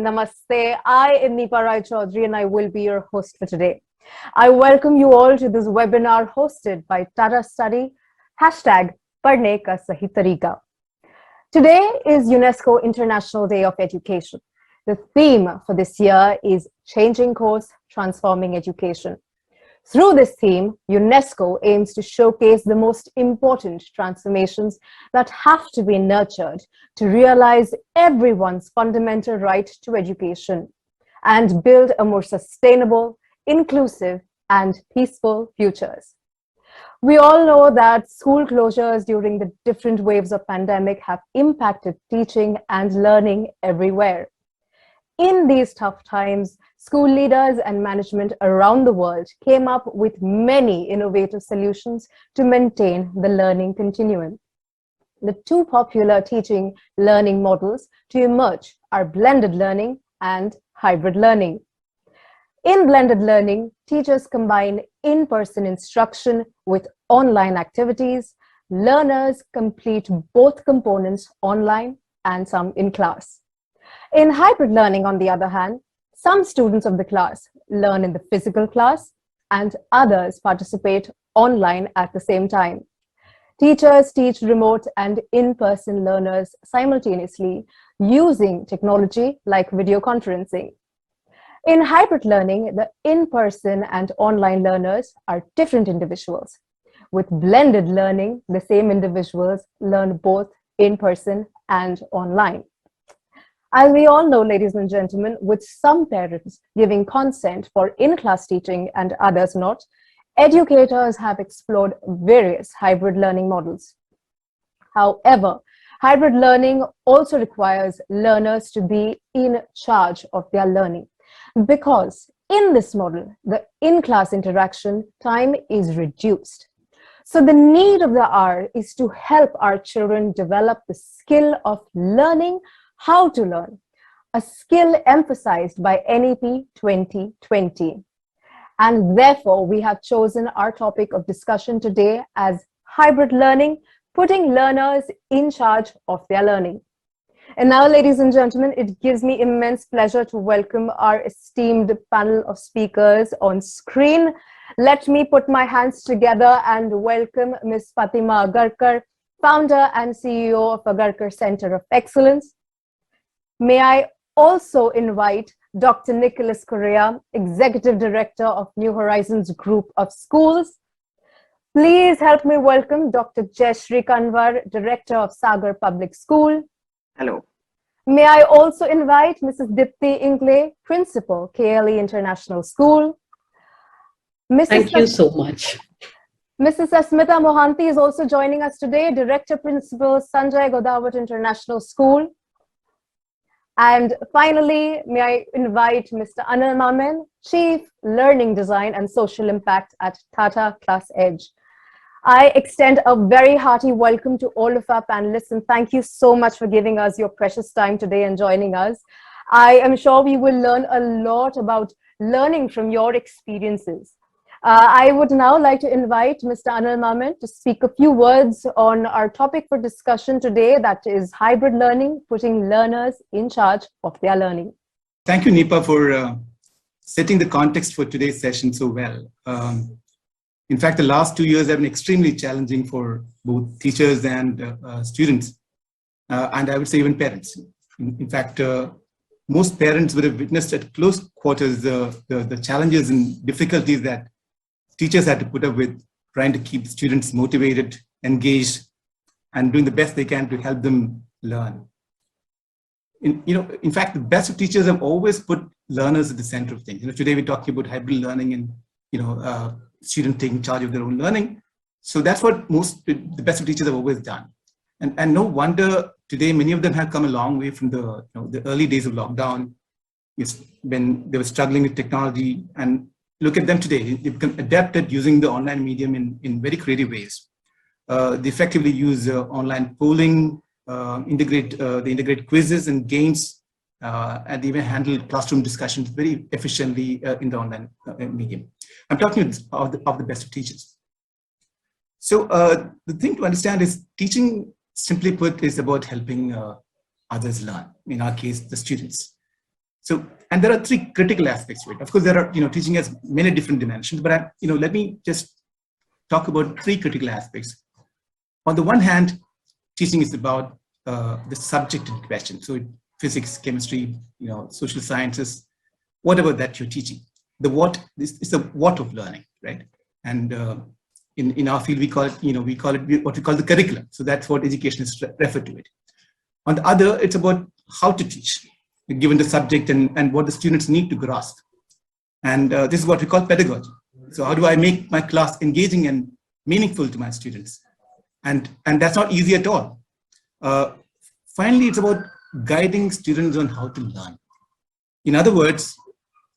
Namaste. I am Nipa Rai Chaudhary and I will be your host for today. I welcome you all to this webinar hosted by Tata Studi, #Padhne Ka Sahi Tarika. Today is UNESCO International Day of Education. The theme for this year is Changing Course, Transforming Education. Through this theme, UNESCO aims to showcase the most important transformations that have to be nurtured to realize everyone's fundamental right to education and build a more sustainable, inclusive, and peaceful futures. We all know that school closures during the different waves of pandemic have impacted teaching and learning everywhere. In these tough times, school leaders and management around the world came up with many innovative solutions to maintain the learning continuum. The two popular teaching learning models to emerge are blended learning and hybrid learning. In blended learning, teachers combine in-person instruction with online activities. Learners complete both components online and some in class. In hybrid learning, on the other hand, some students of the class learn in the physical class and others participate online at the same time. Teachers teach remote and in-person learners simultaneously using technology like video conferencing. In hybrid learning, the in-person and online learners are different individuals. With blended learning, the same individuals learn both in person and online. As we all know, ladies and gentlemen, with some parents giving consent for in-class teaching and others not, educators have explored various hybrid learning models. However, hybrid learning also requires learners to be in charge of their learning, because in this model, the in-class interaction time is reduced. So the need of the hour is to help our children develop the skill of learning how to learn, a skill emphasized by NEP 2020. And therefore, we have chosen our topic of discussion today as hybrid learning, putting learners in charge of their learning. And now, ladies and gentlemen, it gives me immense pleasure to welcome our esteemed panel of speakers on screen. Let me put my hands together and welcome Ms. Fatima Agarkar, founder and CEO of Agarkar Center of Excellence. May I also invite Dr. Nicholas Correa, Executive Director of New Horizons Group of Schools. Please help me welcome Dr. Jayashree Kanwar, Director of Sagar Public School. Hello. May I also invite Mrs. Dipti Ingle, Principal, KLE International School. Thank you so much. Mrs. Asmita Mohanty is also joining us today, Director Principal, Sanjay Godawat International School. And finally, may I invite Mr. Anil Mamen, Chief Learning Design and Social Impact at Tata ClassEdge. I extend a very hearty welcome to all of our panelists and thank you so much for giving us your precious time today and joining us. I am sure we will learn a lot about learning from your experiences. I would now like to invite Mr. Anil Mamen to speak a few words on our topic for discussion today, that is hybrid learning, putting learners in charge of their learning. Thank you, Nipa, for setting the context for today's session so well. In fact, the last 2 years have been extremely challenging for both teachers and students, and I would say even parents. In fact, most parents would have witnessed at close quarters the challenges and difficulties that teachers had to put up with trying to keep students motivated, engaged, and doing the best they can to help them learn. In fact, the best of teachers have always put learners at the center of things. Today we're talking about hybrid learning and students taking charge of their own learning. So that's what the best of teachers have always done. And no wonder today many of them have come a long way from the early days of lockdown. It's when they were struggling with technology, and look at them today. They've become adept at using the online medium in very creative ways. They effectively use online polling, they integrate quizzes and games, and they even handle classroom discussions very efficiently in the online medium. I'm talking of the best of teachers. So the thing to understand is teaching, simply put, is about helping others learn. In our case, the students. So, and there are three critical aspects to it. Of course, there are, teaching has many different dimensions, but let me just talk about three critical aspects. On the one hand, teaching is about the subject in question. So physics, chemistry, social sciences, whatever that you're teaching. The what is the what of learning, right? And in our field, we call it what we call the curriculum. So that's what educationists refer to it. On the other, it's about how to teach, given the subject and what the students need to grasp. And this is what we call pedagogy. So how do I make my class engaging and meaningful to my students? And that's not easy at all. Finally, it's about guiding students on how to learn. In other words,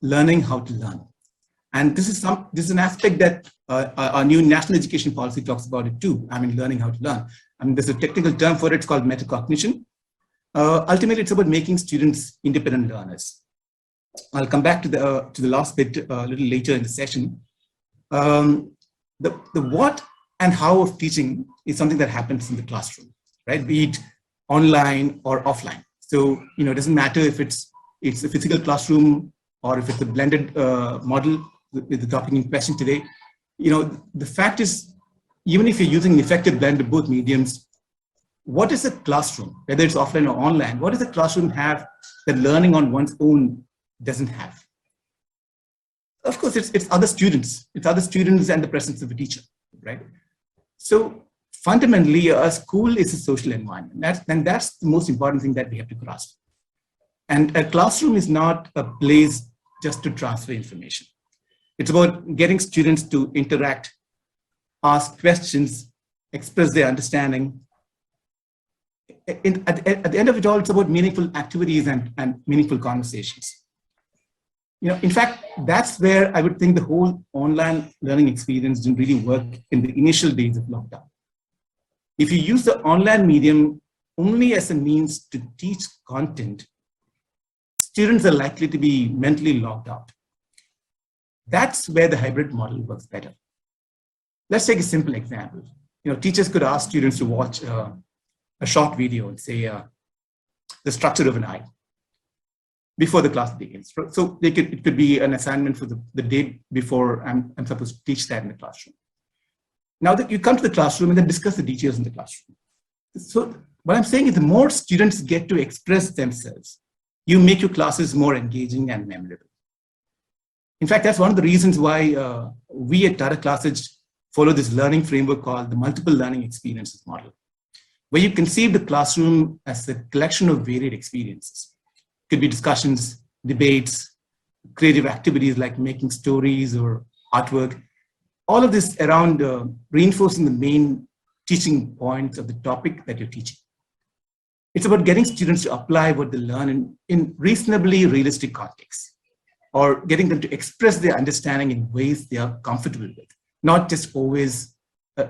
learning how to learn. And this is an aspect that our new national education policy talks about it too. I mean, learning how to learn. I mean, there's a technical term for it. It's called metacognition. Ultimately, it's about making students independent learners. I'll come back to the last bit a little later in the session. The what and how of teaching is something that happens in the classroom, right? Be it online or offline. So it doesn't matter if it's a physical classroom or if it's a blended model with the topic in question today. The fact is, even if you're using an effective blend of both mediums, what is a classroom, whether it's offline or online, what does a classroom have that learning on one's own doesn't have? Of course, it's other students. It's other students and the presence of a teacher, right? So fundamentally, a school is a social environment. That's the most important thing that we have to grasp. And a classroom is not a place just to transfer information. It's about getting students to interact, ask questions, express their understanding. At the end of it all, it's about meaningful activities and meaningful conversations. In fact, that's where I would think the whole online learning experience didn't really work in the initial days of lockdown. If you use the online medium only as a means to teach content, students are likely to be mentally locked out. That's where the hybrid model works better. Let's take a simple example. Teachers could ask students to watch a short video and say the structure of an eye before the class begins. So it could be an assignment for the day before I'm supposed to teach that in the classroom. Now that you come to the classroom and then discuss the details in the classroom. So what I'm saying is the more students get to express themselves, you make your classes more engaging and memorable. In fact, that's one of the reasons why we at Tata Classes follow this learning framework called the multiple learning experiences model, where you conceive the classroom as a collection of varied experiences. It could be discussions, debates, creative activities like making stories or artwork, all of this around reinforcing the main teaching points of the topic that you're teaching. It's about getting students to apply what they learn in reasonably realistic contexts, or getting them to express their understanding in ways they are comfortable with, not just always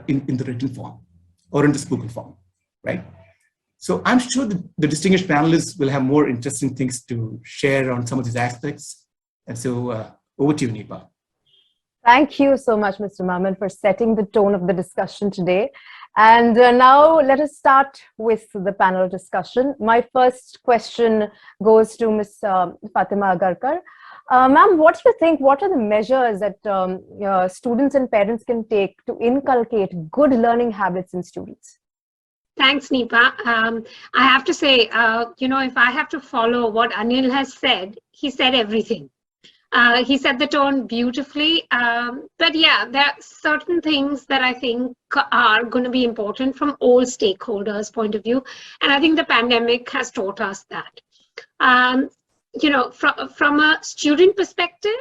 in the written form or in the spoken form, right? So I'm sure the distinguished panelists will have more interesting things to share on some of these aspects. And so over to you, Nipa. Thank you so much, Mr. Maman, for setting the tone of the discussion today. And now let us start with the panel discussion. My first question goes to Ms. Fatima Agarkar. Ma'am, what do you think? What are the measures that students and parents can take to inculcate good learning habits in students? Thanks, Nipa. I have to say, if I have to follow what Anil has said, he said everything. He set the tone beautifully. But yeah, there are certain things that I think are going to be important from all stakeholders' point of view. And I think the pandemic has taught us that. From a student perspective,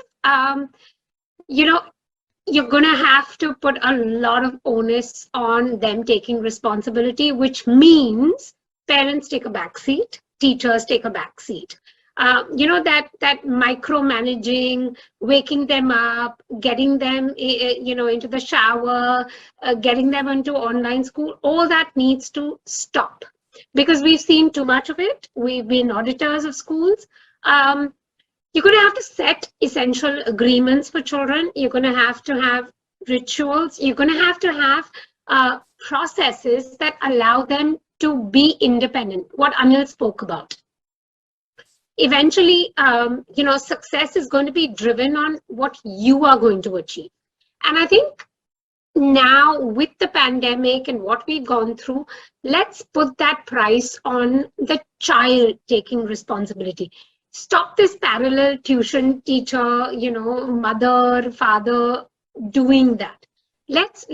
you're going to have to put a lot of onus on them taking responsibility, which means parents take a back seat, teachers take a back seat. That micromanaging, waking them up, getting them, into the shower, getting them into online school, all that needs to stop because we've seen too much of it. We've been auditors of schools. You're going to have to set essential agreements for children. You're going to have rituals. You're going to have processes that allow them to be independent, what Anil spoke about. Eventually, success is going to be driven on what you are going to achieve. And I think now with the pandemic and what we've gone through, let's put that price on the child taking responsibility. Stop this parallel tuition teacher, mother, father doing that. Let's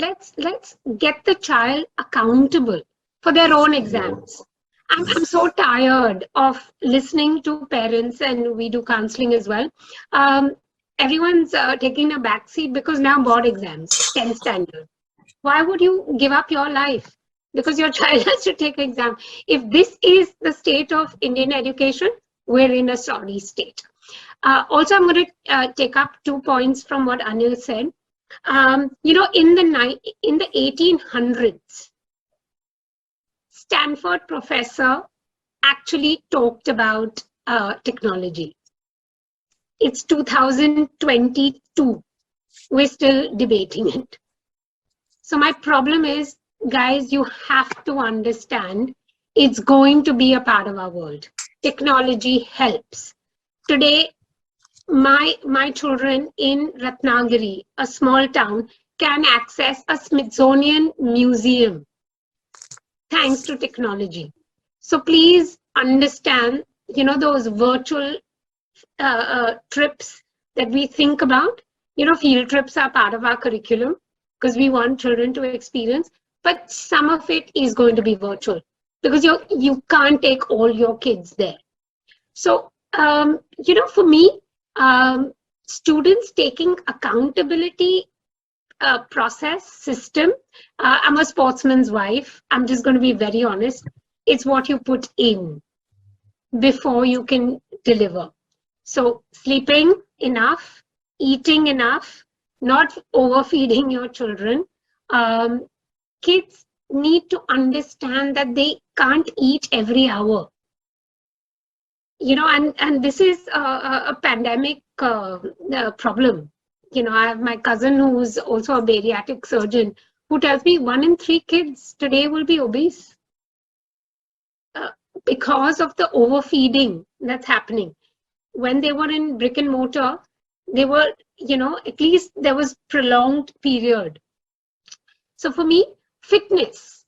get the child accountable for their own exams. I'm so tired of listening to parents, and we do counseling as well. Everyone's taking a backseat because now board exams, 10th standard. Why would you give up your life because your child has to take an exam? If this is the state of Indian education, we're in a sorry state. Also, I'm going to take up 2 points from what Anil said. In the 1800s, Stanford professor actually talked about technology. It's 2022. We're still debating it. So my problem is, guys, you have to understand it's going to be a part of our world. Technology helps. Today, my children in Ratnagiri, a small town, can access a Smithsonian museum thanks to technology. So please understand, those virtual trips that we think about. Field trips are part of our curriculum because we want children to experience, but some of it is going to be virtual because you can't take all your kids there. So, for me, students taking accountability process, system. I'm a sportsman's wife. I'm just going to be very honest. It's what you put in before you can deliver. So sleeping enough, eating enough, not overfeeding your children. Kids need to understand that they can't eat every hour. And this is a pandemic problem. I have my cousin who's also a bariatric surgeon who tells me 1 in 3 kids today will be obese because of the overfeeding that's happening. When they were in brick and mortar, they were, at least there was prolonged period. So for me, fitness,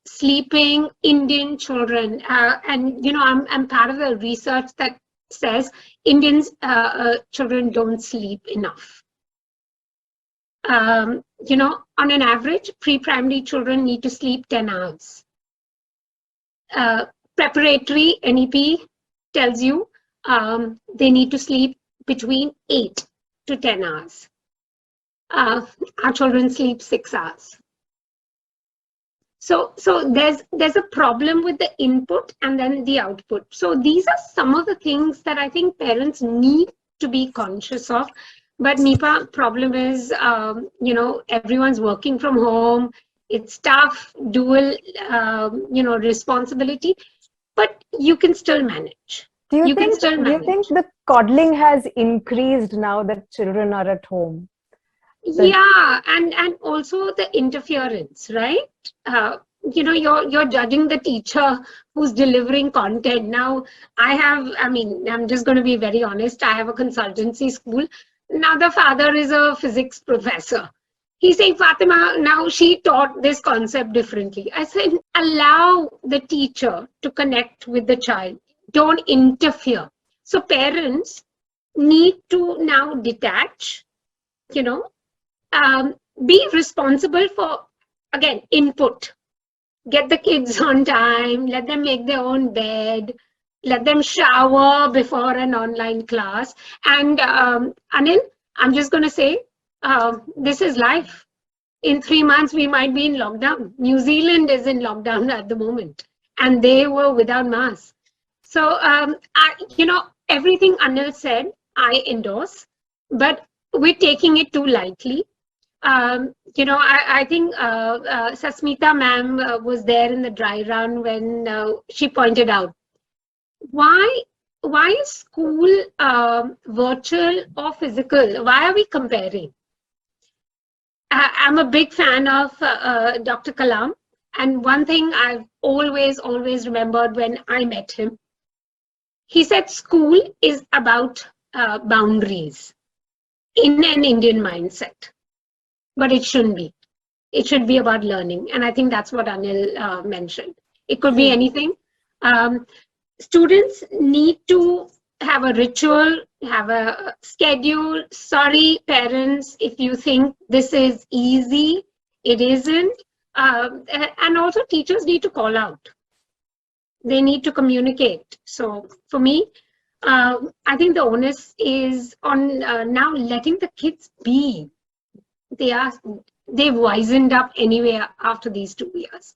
sleeping, Indian children, and I'm part of the research that says Indians children don't sleep enough. On an average, pre-primary children need to sleep 10 hours. Preparatory NEP tells you they need to sleep between 8 to 10 hours. Our children sleep 6 hours. So there's a problem with the input and then the output. So these are some of the things that I think parents need to be conscious of. But Nipa, problem is, everyone's working from home. It's tough, dual, responsibility, but you can still manage. Do you think the coddling has increased now that children are at home? Yeah, and also the interference, right? You're judging the teacher who's delivering content. Now, I'm just going to be very honest. I have a consultancy school. Now the father is a physics professor. He's saying, Fatima, now she taught this concept differently. I said, allow the teacher to connect with the child. Don't interfere. So parents need to now detach, be responsible for, again, input. Get the kids on time, let them make their own bed, let them shower before an online class. And Anil, I'm just going to say, this is life. In 3 months, we might be in lockdown. New Zealand is in lockdown at the moment, and they were without masks. So, everything Anil said, I endorse, but we're taking it too lightly. I think Sasmita ma'am was there in the dry run when she pointed out, why is school virtual or physical? Why are we comparing? I'm a big fan of Dr. Kalam, and one thing I've always remembered when I met him, He said school is about boundaries in an Indian mindset, but it shouldn't be. It should be about learning. And I think that's what Anil mentioned. It could be anything. Students need to have a ritual, have a schedule. Sorry, parents, if you think this is easy, it isn't. And also teachers need to call out. They need to communicate. So for me, I think the onus is on now letting the kids be. They've wizened up anyway after these 2 years.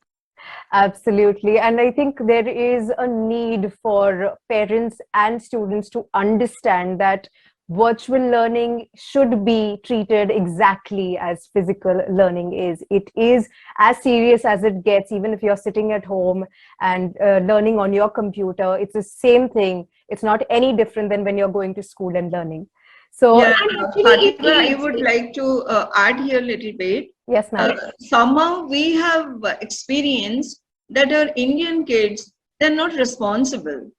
Absolutely. And I think there is a need for parents and students to understand that virtual learning should be treated exactly as physical learning is. It is as serious as it gets, even if you're sitting at home and learning on your computer. It's the same thing. It's not any different than when you're going to school and learning. So yeah, Fatima, I would like to add here a little bit. Yes, ma'am. Somehow we have experienced that our Indian kids, they're not responsible.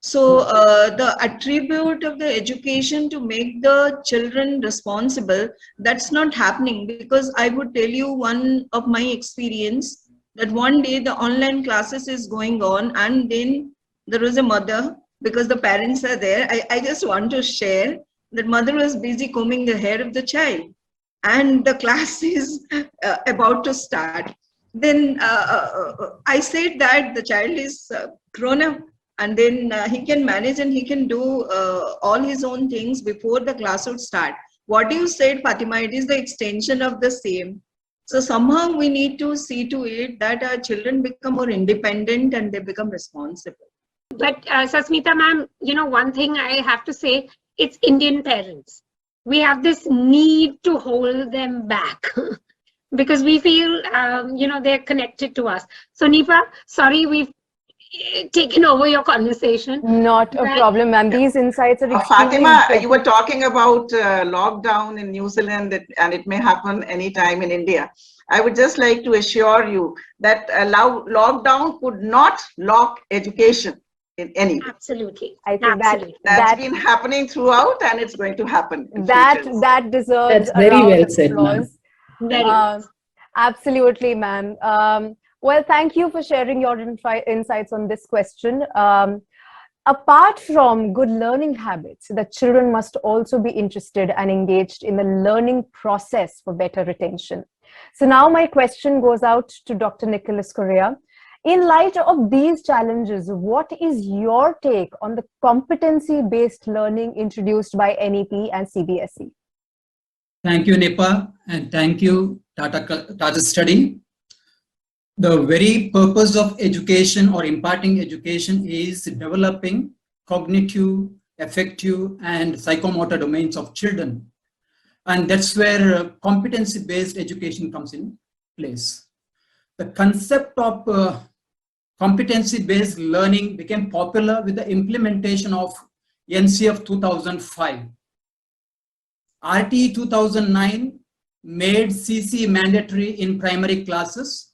So the attribute of the education to make the children responsible, that's not happening. Because I would tell you one of my experience that one day the online classes is going on and then there was a mother, because the parents are there. I just want to share that mother was busy combing the hair of the child and the class is about to start. Then I said that the child is grown up and then he can manage and he can do all his own things before the class would start. What you said, Fatima, it is the extension of the same. So somehow we need to see to it that our children become more independent and they become responsible. But Sasmita ma'am, you know, one thing I have to say, it's Indian parents. We have this need to hold them back because we feel, you know, they're connected to us. So Nipa, sorry, we've taken over your conversation. Not a problem, ma'am. These insights are extremely Fatima, important. you were talking about lockdown in New Zealand and it may happen anytime in India. I would just like to assure you that lockdown could not lock education in any way. Absolutely. I think that's been happening throughout and it's going to happen. That deserves That's very well said, applause. ma'am. Absolutely, ma'am. Well, thank you for sharing your insights on this question. Apart from good learning habits, the children must also be interested and engaged in the learning process for better retention. So now my question goes out to Dr. Nicholas Correa. In light of these challenges, what is your take on the competency-based learning introduced by NEP and CBSE? Thank you, Nipa, and thank you, Tata Studi. The very purpose of education or imparting education is developing cognitive, affective, and psychomotor domains of children. And that's where competency-based education comes in place. The concept of competency-based learning became popular with the implementation of NCF 2005. RTE 2009 made CC mandatory in primary classes,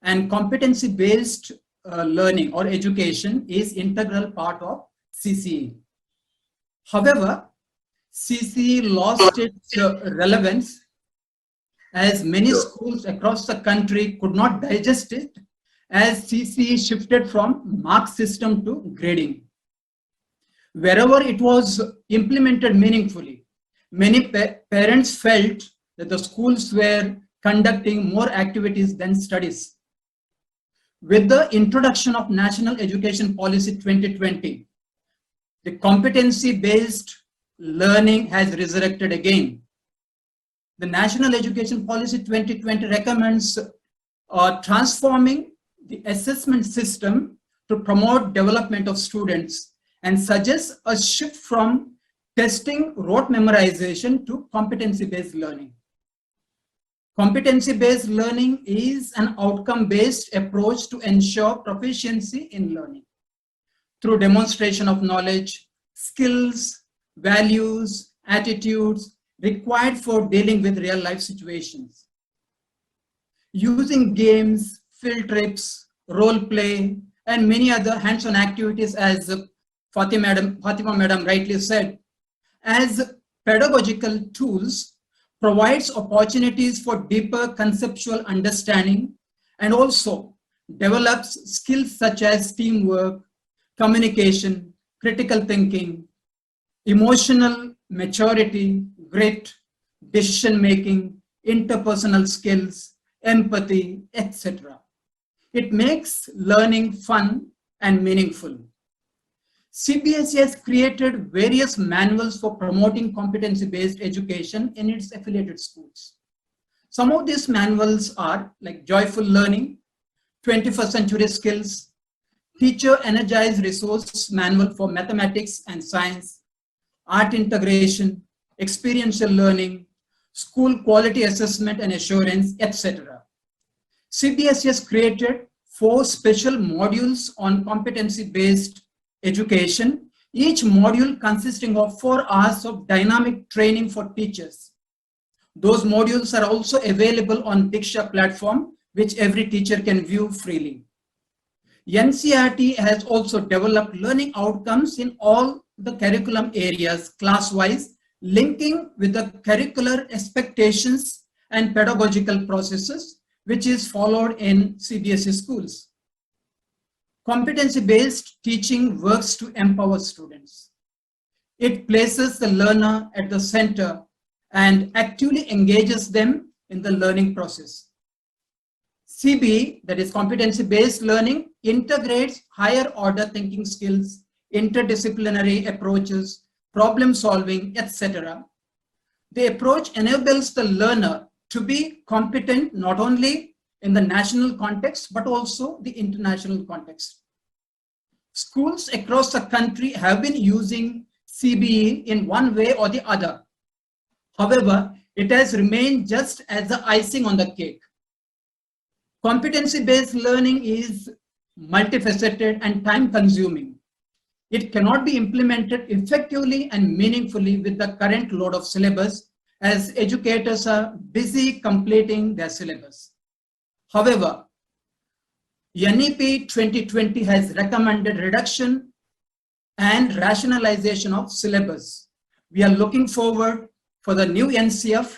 and competency-based learning or education is integral part of CCE. However, CCE lost its relevance as many schools across the country could not digest it as CCE shifted from mark system to grading. Wherever it was implemented meaningfully, many parents felt that the schools were conducting more activities than studies. With the introduction of National Education Policy 2020, the competency-based learning has resurrected again. The National Education Policy 2020 recommends transforming the assessment system to promote development of students and suggests a shift from testing rote memorization to competency-based learning. Competency-based learning is an outcome-based approach to ensure proficiency in learning through demonstration of knowledge, skills, values, attitudes required for dealing with real-life situations. Using games, field trips, role play, and many other hands-on activities as Fatima madam rightly said, as pedagogical tools provides opportunities for deeper conceptual understanding and also develops skills such as teamwork, communication, critical thinking, emotional maturity, grit, decision making, interpersonal skills, empathy, etc. It makes learning fun and meaningful. CBSE has created various manuals for promoting competency-based education in its affiliated schools. Some of these manuals are like Joyful Learning, 21st Century Skills, Teacher Energized Resource Manual for Mathematics and Science, Art Integration, Experiential Learning, School Quality Assessment and Assurance, etc. CBSE has created 4 special modules on competency-based education, each module consisting of 4 hours of dynamic training for teachers. Those modules are also available on Diksha platform, which every teacher can view freely. NCERT has also developed learning outcomes in all the curriculum areas class-wise, linking with the curricular expectations and pedagogical processes, which is followed in CBSE schools. Competency-based teaching works to empower students. It places the learner at the center and actively engages them in the learning process. CBE, that is competency-based learning, integrates higher order thinking skills, interdisciplinary approaches, problem solving, etc. The approach enables the learner to be competent not only in the national context, but also the international context. Schools across the country have been using CBE in one way or the other. However, it has remained just as the icing on the cake. Competency-based learning is multifaceted and time-consuming. It cannot be implemented effectively and meaningfully with the current load of syllabus, as educators are busy completing their syllabus. However, NEP 2020 has recommended reduction and rationalization of syllabus. We are looking forward for the new NCF,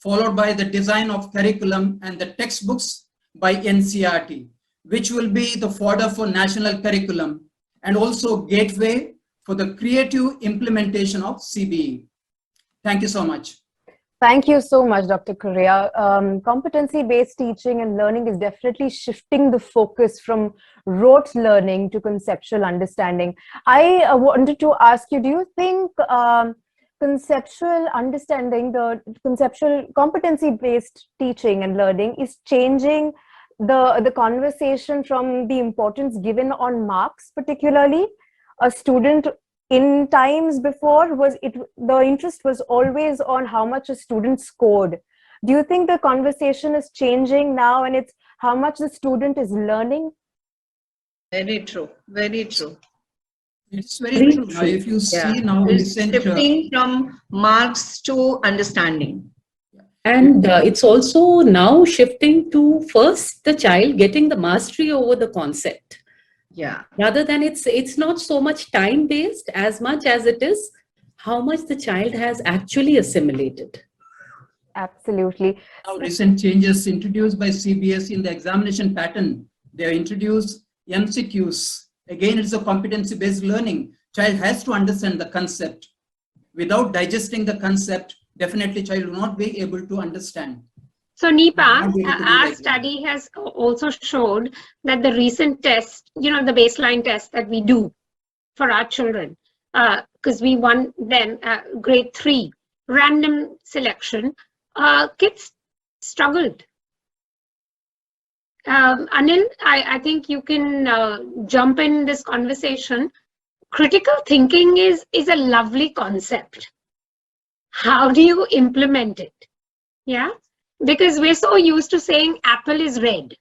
followed by the design of curriculum and the textbooks by NCERT, which will be the fodder for national curriculum and also gateway for the creative implementation of CBE. Thank you so much. Thank you so much, Dr. Correa. Competency-based teaching and learning is definitely shifting the focus from rote learning to conceptual understanding. I wanted to ask you, do you think conceptual understanding, the conceptual competency-based teaching and learning is changing the conversation from the importance given on marks, particularly? A student in times before the interest was always on how much a student scored. Do you think the conversation is changing now and it's how much the student is learning? Very true. Very true. It's very true. Now, if you see now, it's shifting from marks to understanding. And it's also now shifting to first the child getting the mastery over the concept. Yeah. Rather than it's not so much time based as much as it is how much the child has actually assimilated. Absolutely. Now, recent changes introduced by CBSE in the examination pattern, they have introduced MCQs. Again, it's a competency-based learning. Child has to understand the concept. Without digesting the concept, definitely child will not be able to understand. So Nipa, our study has also showed that the recent test, the baseline test that we do for our children, because we won them grade 3, random selection, kids struggled. Anil, I think you can jump in this conversation. Critical thinking is a lovely concept. How do you implement it? Yeah. Because we're so used to saying apple is red.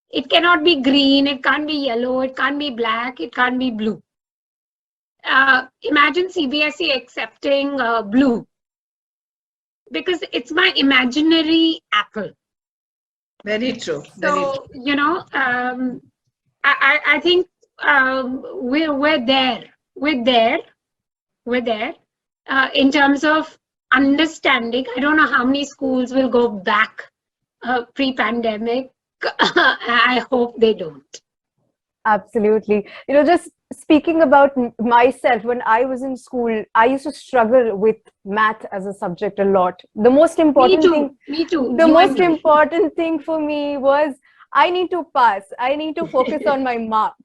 It cannot be green, it can't be yellow, it can't be black, it can't be blue. Imagine CBSE accepting blue. Because it's my imaginary apple. Very true. So, I think we're there. In terms of understanding. I don't know how many schools will go back pre-pandemic. I hope they don't. Absolutely. Just speaking about myself, when I was in school, I used to struggle with math as a subject a lot. The most important thing, Me too. the most important thing for me was I need to pass. I need to focus on my marks.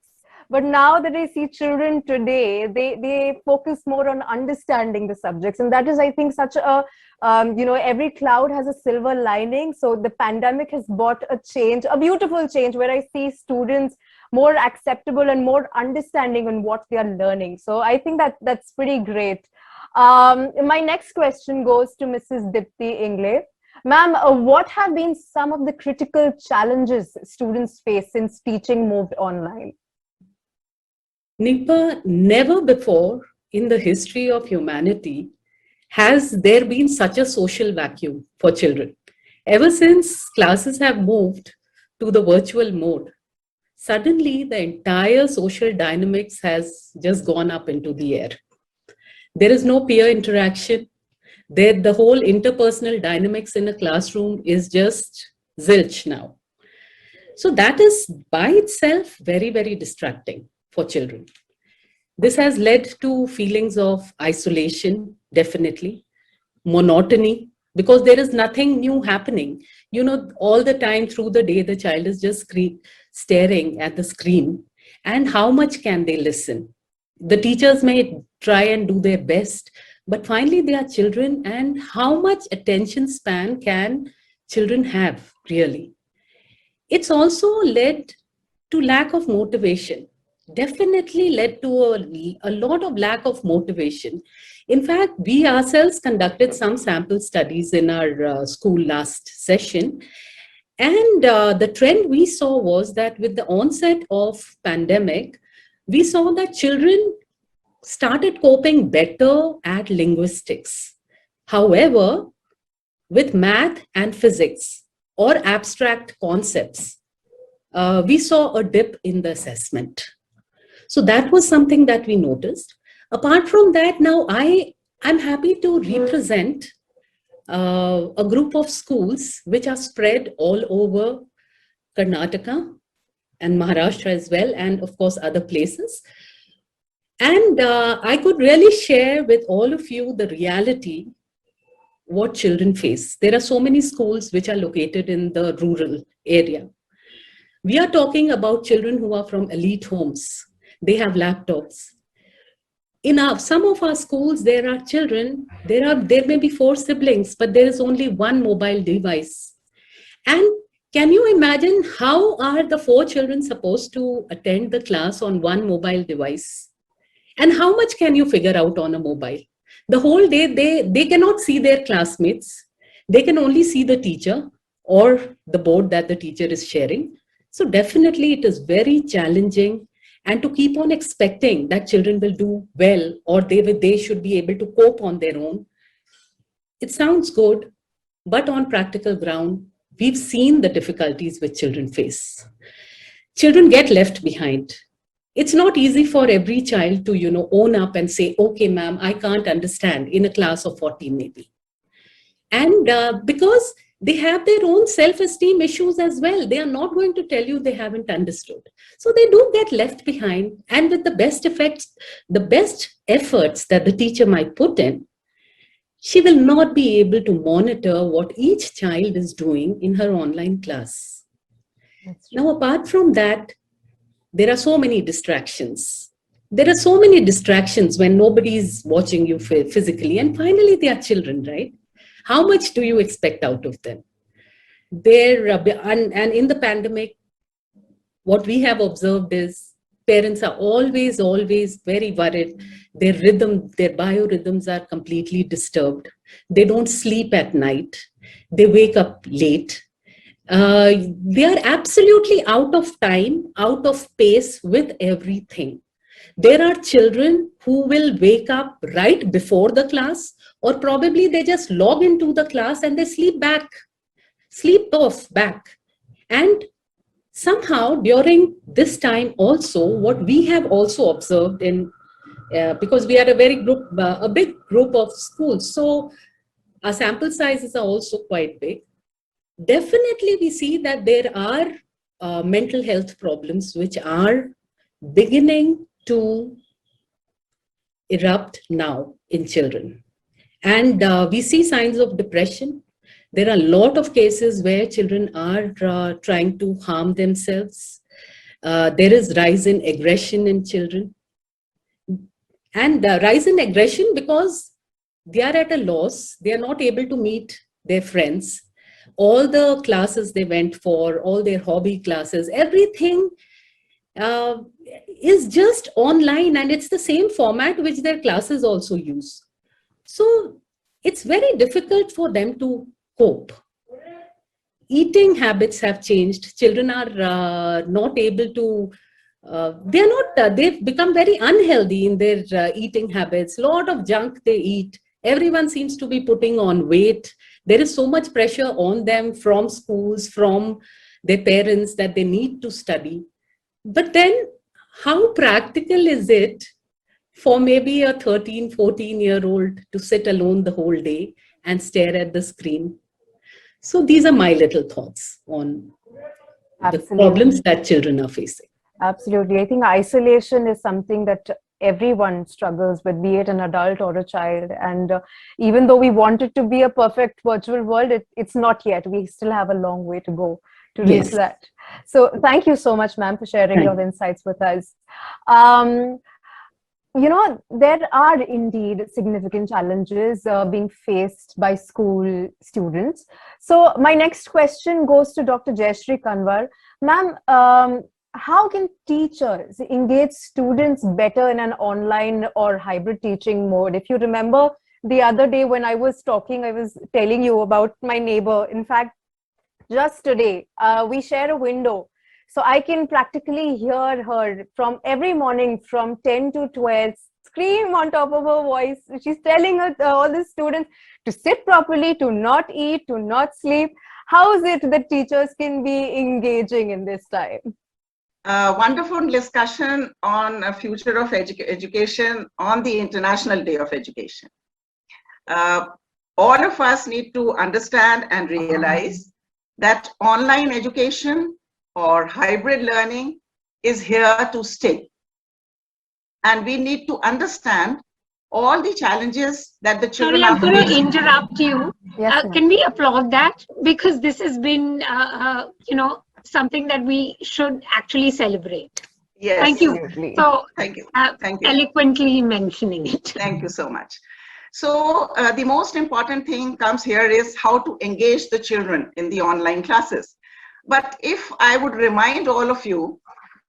But now that I see children today, they focus more on understanding the subjects. And that is, I think, such a, every cloud has a silver lining. So the pandemic has brought a change, a beautiful change, where I see students more acceptable and more understanding on what they are learning. So I think that's pretty great. My next question goes to Mrs. Dipti Ingle. Ma'am, what have been some of the critical challenges students face since teaching moved online? Nipa, never before in the history of humanity has there been such a social vacuum for children. Ever since classes have moved to the virtual mode, suddenly the entire social dynamics has just gone up into the air. There is no peer interaction. The whole interpersonal dynamics in a classroom is just zilch now. So that is by itself very, very distracting for children. This has led to feelings of isolation, definitely, monotony, because there is nothing new happening. All the time through the day, the child is just staring at the screen. And how much can they listen? The teachers may try and do their best, but finally they are children, and how much attention span can children have, really? It's also led to lack of motivation, definitely led to a lot of lack of motivation. In fact, we ourselves conducted some sample studies in our school last session. And the trend we saw was that with the onset of pandemic, we saw that children started coping better at linguistics. However, with math and physics or abstract concepts, we saw a dip in the assessment. So that was something that we noticed. Apart from that, now I'm happy to represent a group of schools which are spread all over Karnataka and Maharashtra as well, and of course other places. And I could really share with all of you the reality what children face. There are so many schools which are located in the rural area. We are talking about children who are from elite homes. They have laptops. In some of our schools, there are children, there may be 4 siblings, but there is only one mobile device. And can you imagine how are the 4 children supposed to attend the class on one mobile device? And how much can you figure out on a mobile? The whole day, they cannot see their classmates. They can only see the teacher or the board that the teacher is sharing. So definitely it is very challenging. And to keep on expecting that children will do well or they should be able to cope on their own, it sounds good, but on practical ground, we've seen the difficulties which children face. Children get left behind. It's not easy for every child to, own up and say, okay, ma'am, I can't understand in a class of 40 maybe. And because they have their own self-esteem issues as well. They are not going to tell you they haven't understood. So they do get left behind. And with the best efforts that the teacher might put in, she will not be able to monitor what each child is doing in her online class. Now, apart from that, there are so many distractions. There are so many distractions when nobody is watching you physically. And finally, they are children, right? How much do you expect out of them? And in the pandemic, what we have observed is parents are always very worried. Their biorhythms are completely disturbed. They don't sleep at night. They wake up late. They are absolutely out of time, out of pace with everything. There are children who will wake up right before the class, or probably they just log into the class and they sleep off back. And somehow during this time also, what we have also observed in, because we are a big group of schools, so our sample sizes are also quite big. Definitely we see that there are mental health problems which are beginning to erupt now in children. And we see signs of depression. There are a lot of cases where children are trying to harm themselves. There is rise in aggression in children. And rise in aggression because they are at a loss. They are not able to meet their friends. All the classes they went for, all their hobby classes, everything is just online, and it's the same format which their classes also use. So it's very difficult for them to cope. Eating habits have changed. Children are not able to, they've become very unhealthy in their eating habits. A lot of junk they eat. Everyone seems to be putting on weight. There is so much pressure on them from schools, from their parents, that they need to study. But then how practical is it for maybe a 13, 14-year-old to sit alone the whole day and stare at the screen? So these are my little thoughts on the problems that children are facing. Absolutely. I think isolation is something that everyone struggles with, be it an adult or a child. And even though we want it to be a perfect virtual world, it's not yet. We still have a long way to go to reach that. So thank you so much, ma'am, for sharing your insights with us. You know, there are indeed significant challenges being faced by school students. So my next question goes to Dr. Jayashree Kanwar. Ma'am, how can teachers engage students better in an online or hybrid teaching mode? If you remember the other day when I was talking, I was telling you about my neighbor. In fact, just today, we share a window. So I can practically hear her from every morning from 10 to 12, scream on top of her voice. She's telling all the students to sit properly, to not eat, to not sleep. How is it that teachers can be engaging in this time? Wonderful discussion on a future of education on the International Day of Education. All of us need to understand and realize that online education or hybrid learning is here to stay. And we need to understand all the challenges that the children are facing. I'm going to interrupt you. Yes, can we applaud that? Because this has been, you know, something that we should actually celebrate. Yes. Thank you. Absolutely. So, thank you. Thank you. Eloquently mentioning it. Thank you so much. So the most important thing comes here is how to engage the children in the online classes. But if I would remind all of you,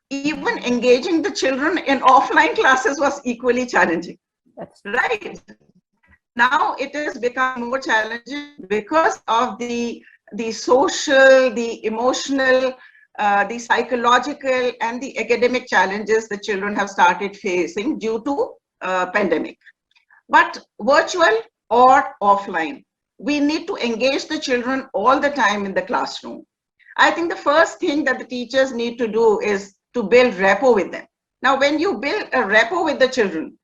even engaging the children in offline classes was equally challenging. That's right. Now it has become more challenging because of the social, the emotional, the psychological, and the academic challenges the children have started facing due to pandemic. But virtual or offline, we need to engage the children all the time in the classroom. I think the first thing that the teachers need to do is to build rapport with them. Now, when you build a rapport with the children,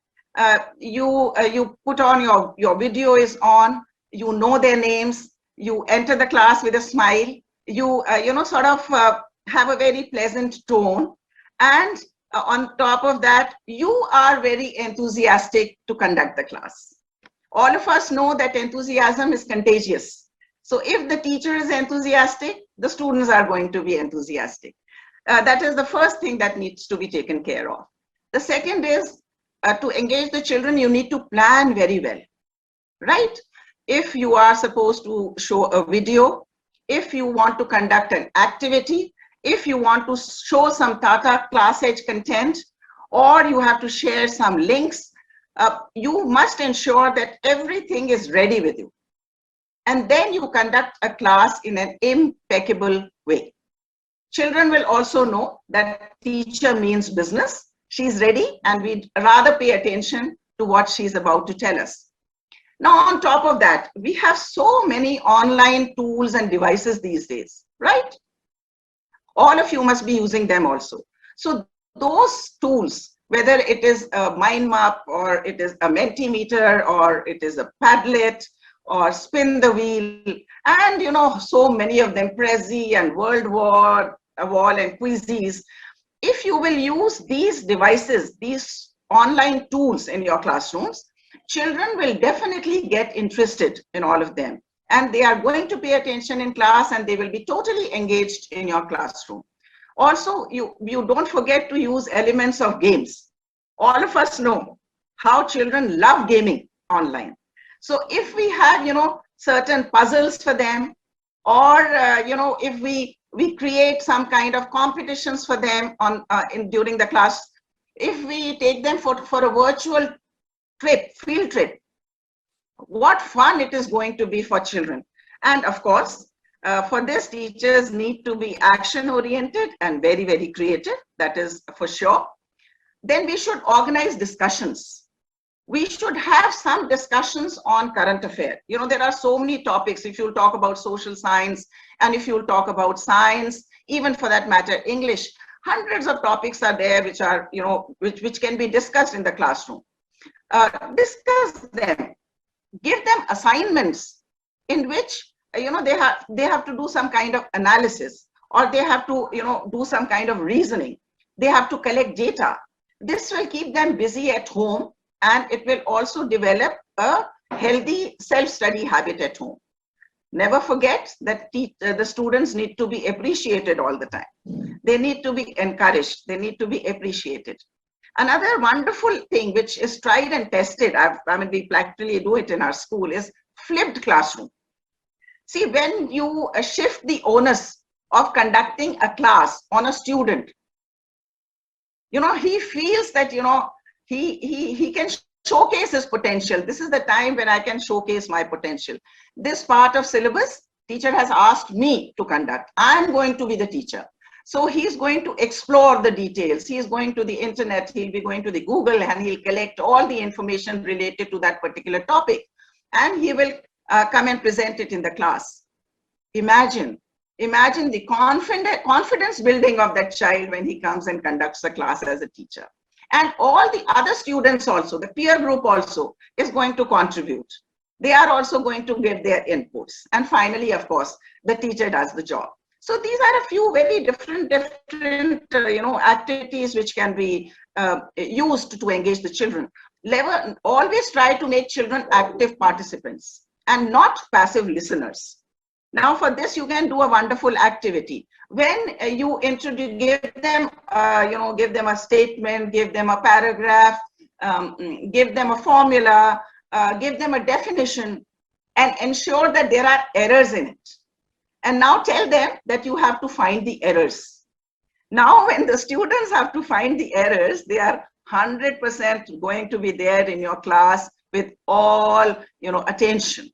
you put on your video is on, you know their names, you enter the class with a smile, you sort of have a very pleasant tone, and on top of that, you are very enthusiastic to conduct the class. All of us know that enthusiasm is contagious. So if the teacher is enthusiastic, the students are going to be enthusiastic. That is the first thing that needs to be taken care of. The second is to engage the children, you need to plan very well, right? If you are supposed to show a video, if you want to conduct an activity, if you want to show some Tata class edge content, or you have to share some links, you must ensure that everything is ready with you. And then you conduct a class in an impeccable way. Children will also know that teacher means business. She's ready, and we'd rather pay attention to what she's about to tell us. Now, on top of that, we have so many online tools and devices these days, right? All of you must be using them also. So those tools, whether it is a mind map or it is a Mentimeter or it is a Padlet or spin the wheel, and so many of them, Prezi and World War Wall and Quizzes. If you will use these devices, these online tools in your classrooms, children will definitely get interested in all of them. And they are going to pay attention in class and they will be totally engaged in your classroom. Also, you don't forget to use elements of games. All of us know how children love gaming online. So if we have, certain puzzles for them, or, if we create some kind of competitions for them during the class, if we take them for a virtual trip, field trip, what fun it is going to be for children. And of course, for this, teachers need to be action oriented and very, very creative. That is for sure. Then we should organize discussions. We should have some discussions on current affairs. There are so many topics. If you talk about social science, and if you talk about science, even for that matter, English, hundreds of topics are there which are, which can be discussed in the classroom. Discuss them, give them assignments in which, they have to do some kind of analysis, or they have to, do some kind of reasoning. They have to collect data. This will keep them busy at home, and it will also develop a healthy self-study habit at home. Never forget that the students need to be appreciated all the time. They need to be encouraged. They need to be appreciated. Another wonderful thing which is tried and tested, we practically do it in our school, is flipped classroom. See, when you shift the onus of conducting a class on a student, he feels that, he can showcase his potential. This is the time when I can showcase my potential. This part of syllabus, teacher has asked me to conduct. I'm going to be the teacher. So he's going to explore the details. He's going to the internet, he'll be going to the Google, and he'll collect all the information related to that particular topic. And he will come and present it in the class. Imagine the confidence building of that child when he comes and conducts the class as a teacher. And all the other students also, the peer group also is going to contribute. They are also going to give their inputs. And finally, of course, the teacher does the job. So these are a few very different activities which can be used to engage the children. Always try to make children active participants and not passive listeners. Now for this, you can do a wonderful activity. When you give them a statement, give them a paragraph, give them a formula, give them a definition, and ensure that there are errors in it. And now tell them that you have to find the errors. Now, when the students have to find the errors, they are 100% going to be there in your class with all, attention.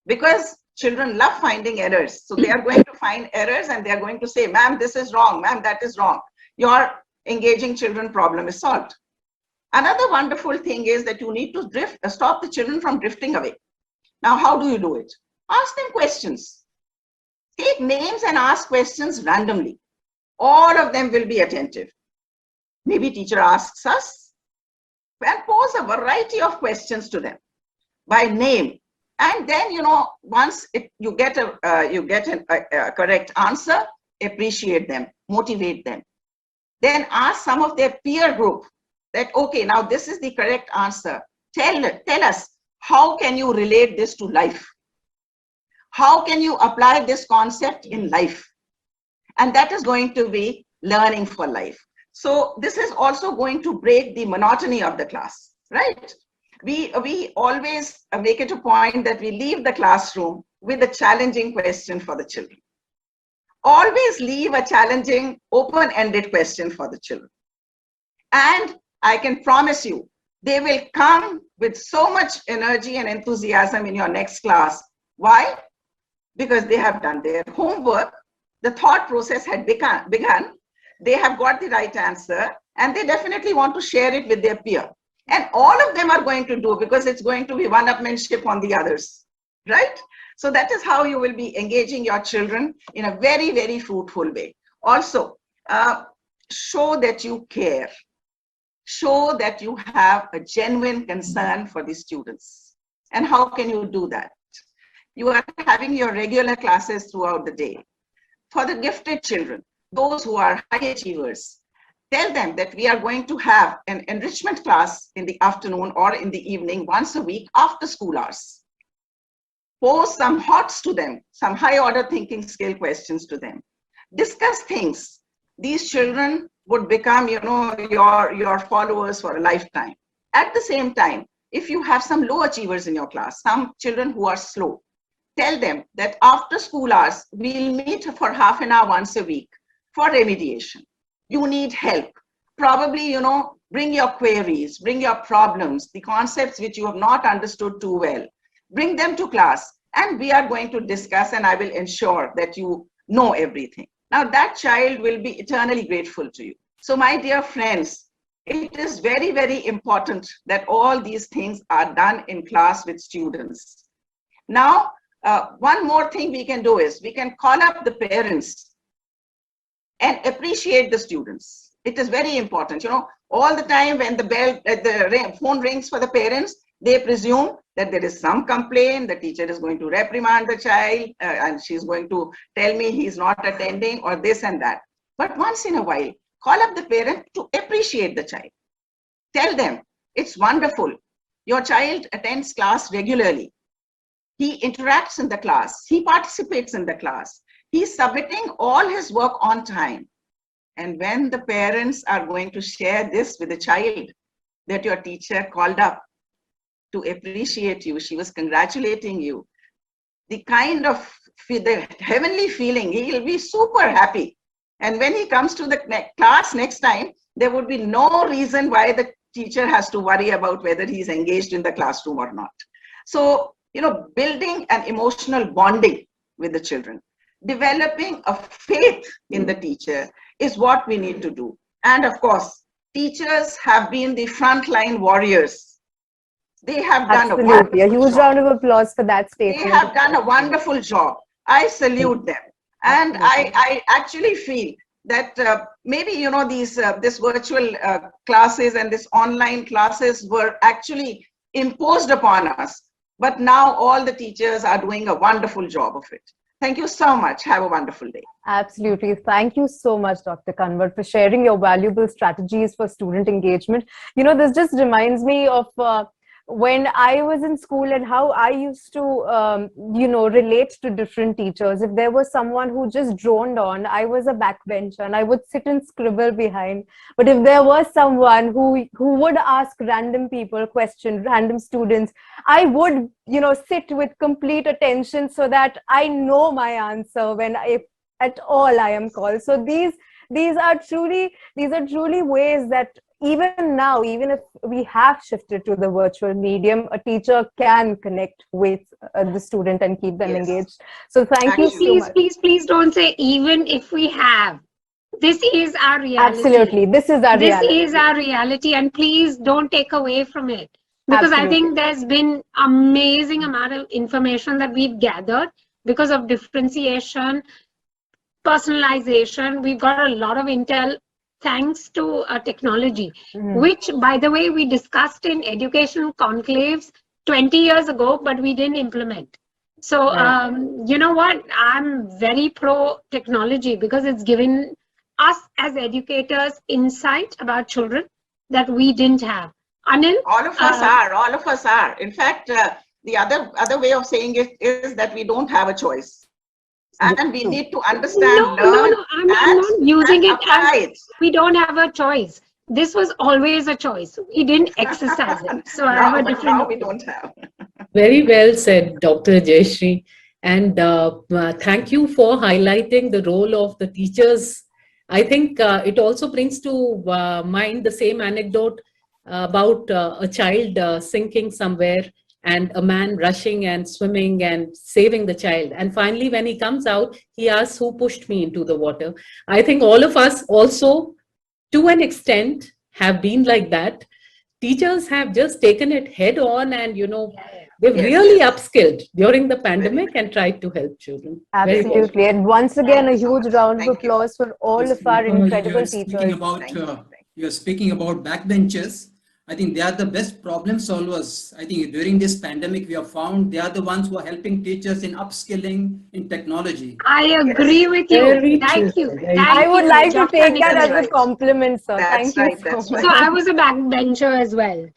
Because children love finding errors. So they are going to find errors and they are going to say, ma'am, this is wrong, ma'am, that is wrong. Your engaging children problem is solved. Another wonderful thing is that you need to stop the children from drifting away. Now, how do you do it? Ask them questions. Take names and ask questions randomly. All of them will be attentive. Maybe teacher asks us and pose a variety of questions to them by name. And then, once you get a correct answer, appreciate them, motivate them. Then ask some of their peer group that, okay, now this is the correct answer. Tell us, how can you relate this to life? How can you apply this concept in life? And that is going to be learning for life. So this is also going to break the monotony of the class, right? We always make it a point that we leave the classroom with a challenging question for the children. Always leave a challenging, open-ended question for the children. And I can promise you, they will come with so much energy and enthusiasm in your next class. Why? Because they have done their homework, the thought process had begun, they have got the right answer, and they definitely want to share it with their peer. And all of them are going to do, because it's going to be one-upmanship on the others, right? So that is how you will be engaging your children in a very, very fruitful way. Also, show that you care. Show that you have a genuine concern for the students. And how can you do that? You are having your regular classes throughout the day. For the gifted children, those who are high achievers, tell them that we are going to have an enrichment class in the afternoon or in the evening once a week after school hours. Pose some HOTS to them, some high order thinking skill questions to them. Discuss things. These children would become, your followers for a lifetime. At the same time, if you have some low achievers in your class, some children who are slow, tell them that after school hours, we'll meet for half an hour once a week for remediation. You need help. Probably, bring your queries, bring your problems, the concepts which you have not understood too well. Bring them to class and we are going to discuss, and I will ensure that you know everything. Now that child will be eternally grateful to you. So my dear friends, it is very, very important that all these things are done in class with students. Now, one more thing we can do is we can call up the parents and appreciate the students. It is very important. All the time when the phone rings for the parents, they presume that there is some complaint, the teacher is going to reprimand the child and she's going to tell me he's not attending or this and that. But once in a while, call up the parent to appreciate the child. Tell them, it's wonderful. Your child attends class regularly. He interacts in the class. He participates in the class. He's submitting all his work on time. And when the parents are going to share this with the child, that your teacher called up to appreciate you, she was congratulating you, the kind of the heavenly feeling, he will be super happy. And when he comes to the class next time, there would be no reason why the teacher has to worry about whether he's engaged in the classroom or not. So, building an emotional bonding with the children, developing a faith in the teacher is what we need to do. And of course, teachers have been the frontline warriors. They have done a wonderful a huge job. round of applause for that statement. They have done a wonderful job. I salute them. And I actually feel that maybe, this virtual classes and this online classes were actually imposed upon us. But now all the teachers are doing a wonderful job of it. Thank you so much. Have a wonderful day. Absolutely. Thank you so much, Dr. Kanwar, for sharing your valuable strategies for student engagement. This just reminds me of when I was in school and how I used to, relate to different teachers. If there was someone who just droned on, I was a backbencher and I would sit and scribble behind. But if there was someone who would ask random people questions, random students, I would, sit with complete attention so that I know my answer when if at all I am called. So these are truly ways that even now, even if we have shifted to the virtual medium, a teacher can connect with the student and keep them engaged. So thank you so much. Please don't say even if we have. This is our reality. Absolutely. This is our reality. This is our reality, and please don't take away from it. Because I think there's been amazing amount of information that we've gathered because of differentiation, personalization. We've got a lot of intel thanks to technology, which, by the way, we discussed in education conclaves 20 years ago, but we didn't implement. So, you know what? I'm very pro technology because it's given us as educators insight about children that we didn't have. Anil? All of us are. In fact, the other way of saying it is that we don't have a choice. And we need to understand, learn, I'm not using it apply as we don't have a choice. This was always a choice. We didn't exercise it. So I have a different. Now we don't have. Very well said, Dr. Jayashree. And thank you for highlighting the role of the teachers. I think it also brings to mind the same anecdote about a child sinking somewhere and a man rushing and swimming and saving the child. And finally, when he comes out, he asks, who pushed me into the water? I think all of us also, to an extent, have been like that. Teachers have just taken it head on and, They've Yes, really yes. upskilled during the pandemic and tried to help children. Very good. Absolutely. And once again, a huge round of Thank you. applause for all Yes, of our incredible you're speaking teachers. about Thank you. you're speaking about backbenchers. I think they are the best problem solvers. I think during this pandemic, we have found they are the ones who are helping teachers in upskilling in technology. I agree with you. Very true. Thank you. Very Thank I would you, like to Dr. take that Nikhil. as a compliment, sir. That's Thank you right, so that's much. So I was a backbencher as well.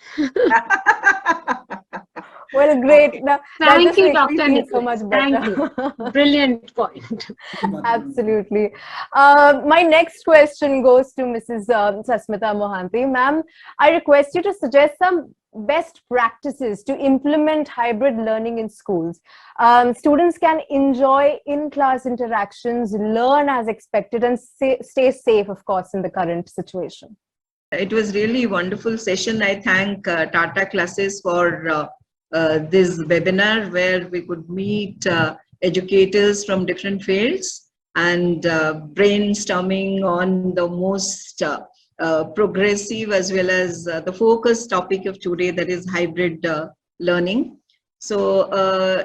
Well, great. Okay. That Thank just you, makes me Dr. feel so Nicholas. much Thank better. you. Brilliant point. Absolutely. My next question goes to Mrs. Sasmita Mohanty. Ma'am, I request you to suggest some best practices to implement hybrid learning in schools. Students can enjoy in-class interactions, learn as expected, and stay safe, of course, in the current situation. It was really a wonderful session. I thank Tata Classes for this webinar where we could meet educators from different fields and brainstorming on the most progressive as well as the focus topic of today, that is hybrid learning. So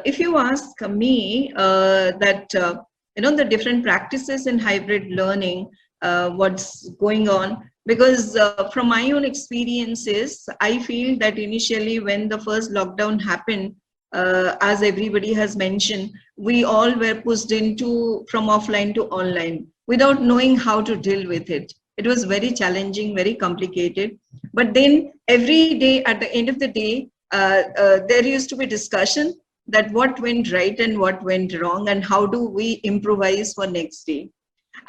if you ask me that, the different practices in hybrid learning, what's going on, because from my own experiences, I feel that initially when the first lockdown happened, as everybody has mentioned, we all were pushed into from offline to online without knowing how to deal with it. It was very challenging, very complicated. But then every day, at the end of the day, there used to be discussion that what went right and what went wrong and how do we improvise for next day.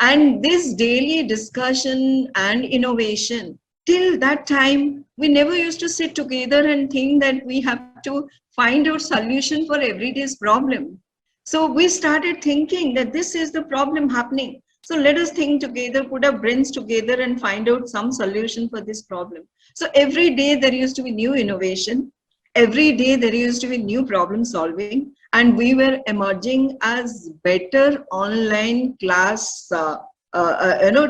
And this daily discussion and innovation, till that time, we never used to sit together and think that we have to find out solution for everyday's problem. So we started thinking that this is the problem happening. So let us think together, put our brains together and find out some solution for this problem. So every day there used to be new innovation. Every day there used to be new problem solving, and we were emerging as better online class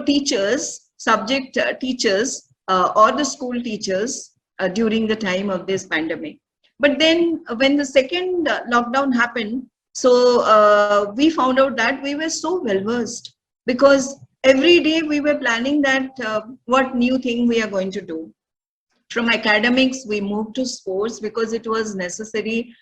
teachers, subject teachers or the school teachers during the time of this pandemic. But then when the second lockdown happened, so we found out that we were so well versed, because every day we were planning that what new thing we are going to do. From academics, we moved to sports because it was necessary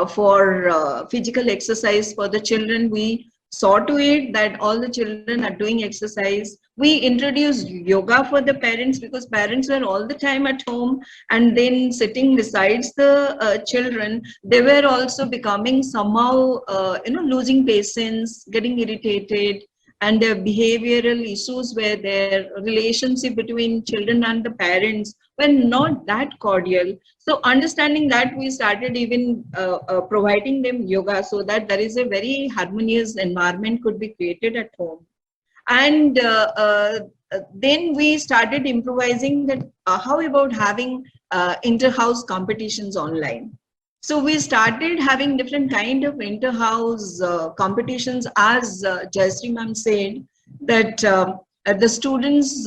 for physical exercise for the children. We saw to it that all the children are doing exercise. We introduced yoga for the parents because parents were all the time at home and then sitting besides the children. They were also becoming somehow, losing patience, getting irritated, and their behavioral issues where their relationship between children and the parents were not that cordial. So understanding that, we started even providing them yoga so that there is a very harmonious environment could be created at home. And then we started improvising that how about having inter-house competitions online. So we started having different kind of inter-house competitions, as Jayashree ma'am said, that the students,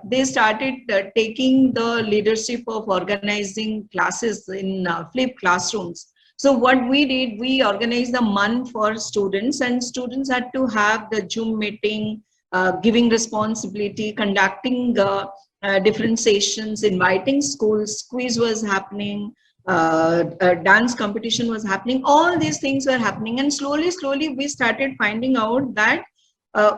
they started taking the leadership of organizing classes in flipped classrooms. So what we did, we organized a month for students, and students had to have the Zoom meeting, giving responsibility, conducting different sessions, inviting schools, quiz was happening, dance competition was happening. All these things were happening, and slowly we started finding out that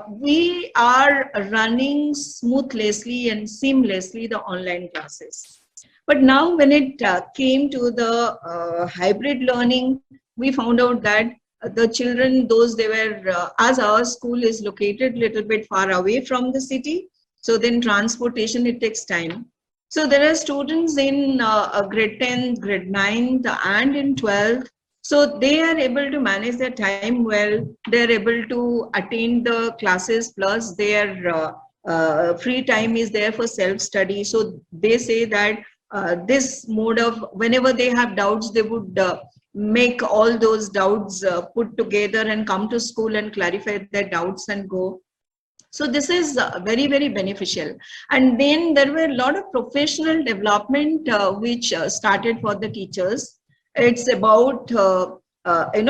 we are running smoothly and seamlessly the online classes. But now when it came to the hybrid learning, we found out that the children, those they were, as our school is located a little bit far away from the city, so then transportation, it takes time. So there are students in grade 10th, grade 9th and in 12th. So they are able to manage their time well. They're able to attend the classes, plus their free time is there for self-study. So they say that this mode of, whenever they have doubts, they would make all those doubts put together and come to school and clarify their doubts and go. So this is very, very beneficial. And then there were a lot of professional development which started for the teachers. It's about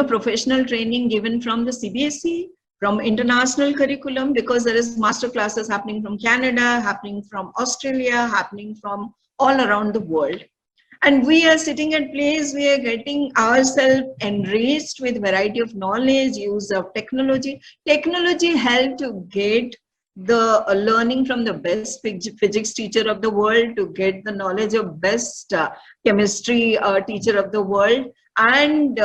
professional training given from the CBSE, from international curriculum, because there is master classes happening from Canada, happening from Australia, happening from all around the world. And we are sitting at place, we are getting ourselves enriched with variety of knowledge, use of technology. Technology helped to get the learning from the best physics teacher of the world, to get the knowledge of best chemistry teacher of the world, and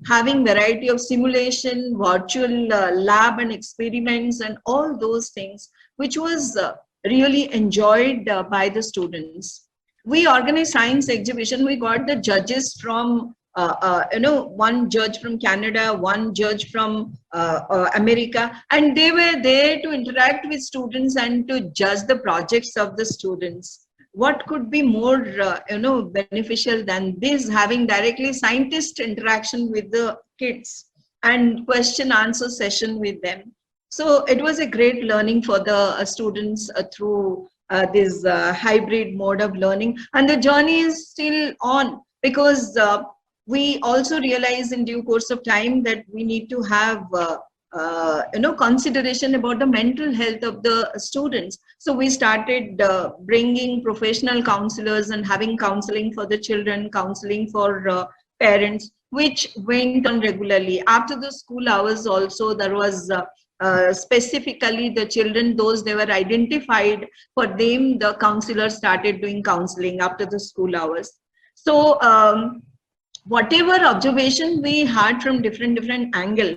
having variety of simulation, virtual lab and experiments and all those things, which was really enjoyed by the students. We organized science exhibition. We got the judges from, one judge from Canada, one judge from America, and they were there to interact with students and to judge the projects of the students. What could be more, beneficial than this, having directly scientist interaction with the kids and question answer session with them. So it was a great learning for the students through this hybrid mode of learning, and the journey is still on, because we also realize in due course of time that we need to have consideration about the mental health of the students. So we started bringing professional counselors and having counseling for the children, counseling for parents, which went on regularly. After the school hours also, there was specifically the children, those they were identified, for them the counselor started doing counseling after the school hours. So whatever observation we had from different angle.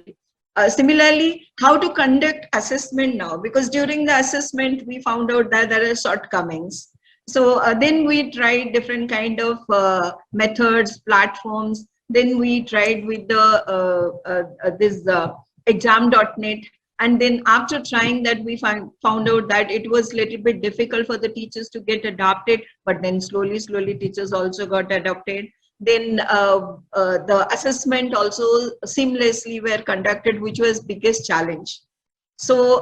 Similarly, how to conduct assessment now, because during the assessment we found out that there are shortcomings. So then we tried different kind of methods, platforms. Then we tried with the this exam.net. And then after trying that, we found out that it was a little bit difficult for the teachers to get adopted, but then slowly teachers also got adopted. Then the assessment also seamlessly were conducted, which was biggest challenge. So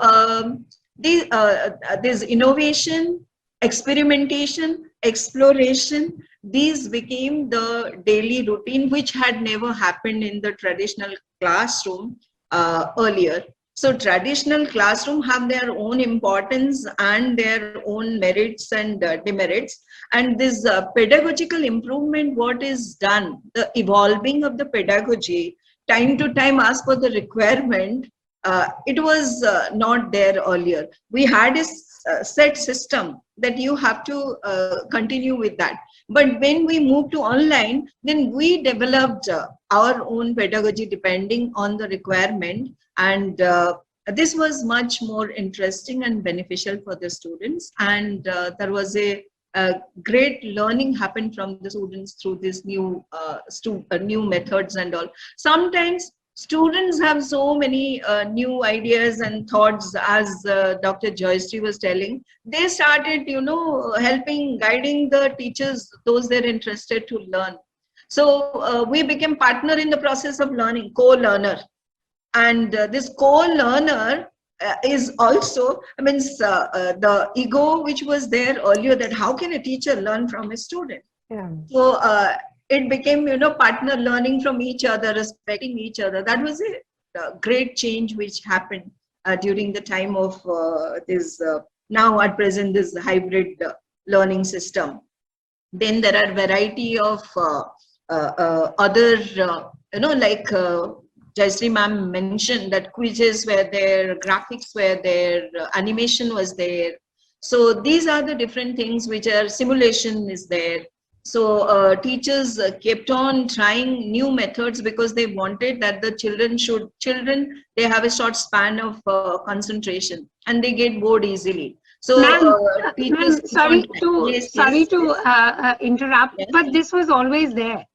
this innovation, experimentation, exploration, these became the daily routine, which had never happened in the traditional classroom earlier. So traditional classroom have their own importance and their own merits and demerits. And this pedagogical improvement, what is done, the evolving of the pedagogy, time to time as per the requirement, it was not there earlier. We had a set system that you have to continue with that. But when we moved to online, then we developed our own pedagogy depending on the requirement. And this was much more interesting and beneficial for the students. And there was a great learning happened from the students through this new methods and all. Sometimes students have so many new ideas and thoughts, as Dr. Joystree was telling. They started, helping, guiding the teachers, those they're interested to learn. So we became partner in the process of learning, co-learner. And this co-learner is also, the ego which was there earlier, that how can a teacher learn from a student? Yeah. So it became, partner learning from each other, respecting each other. That was a great change which happened during the time of this, now at present, this hybrid learning system. Then there are variety of other, like Joystree ma'am mentioned that quizzes were there, graphics were there, animation was there. So these are the different things which are, simulation is there. So teachers kept on trying new methods, because they wanted that the children, they have a short span of concentration and they get bored easily. So teachers, sorry to interrupt, yes, but this was always there.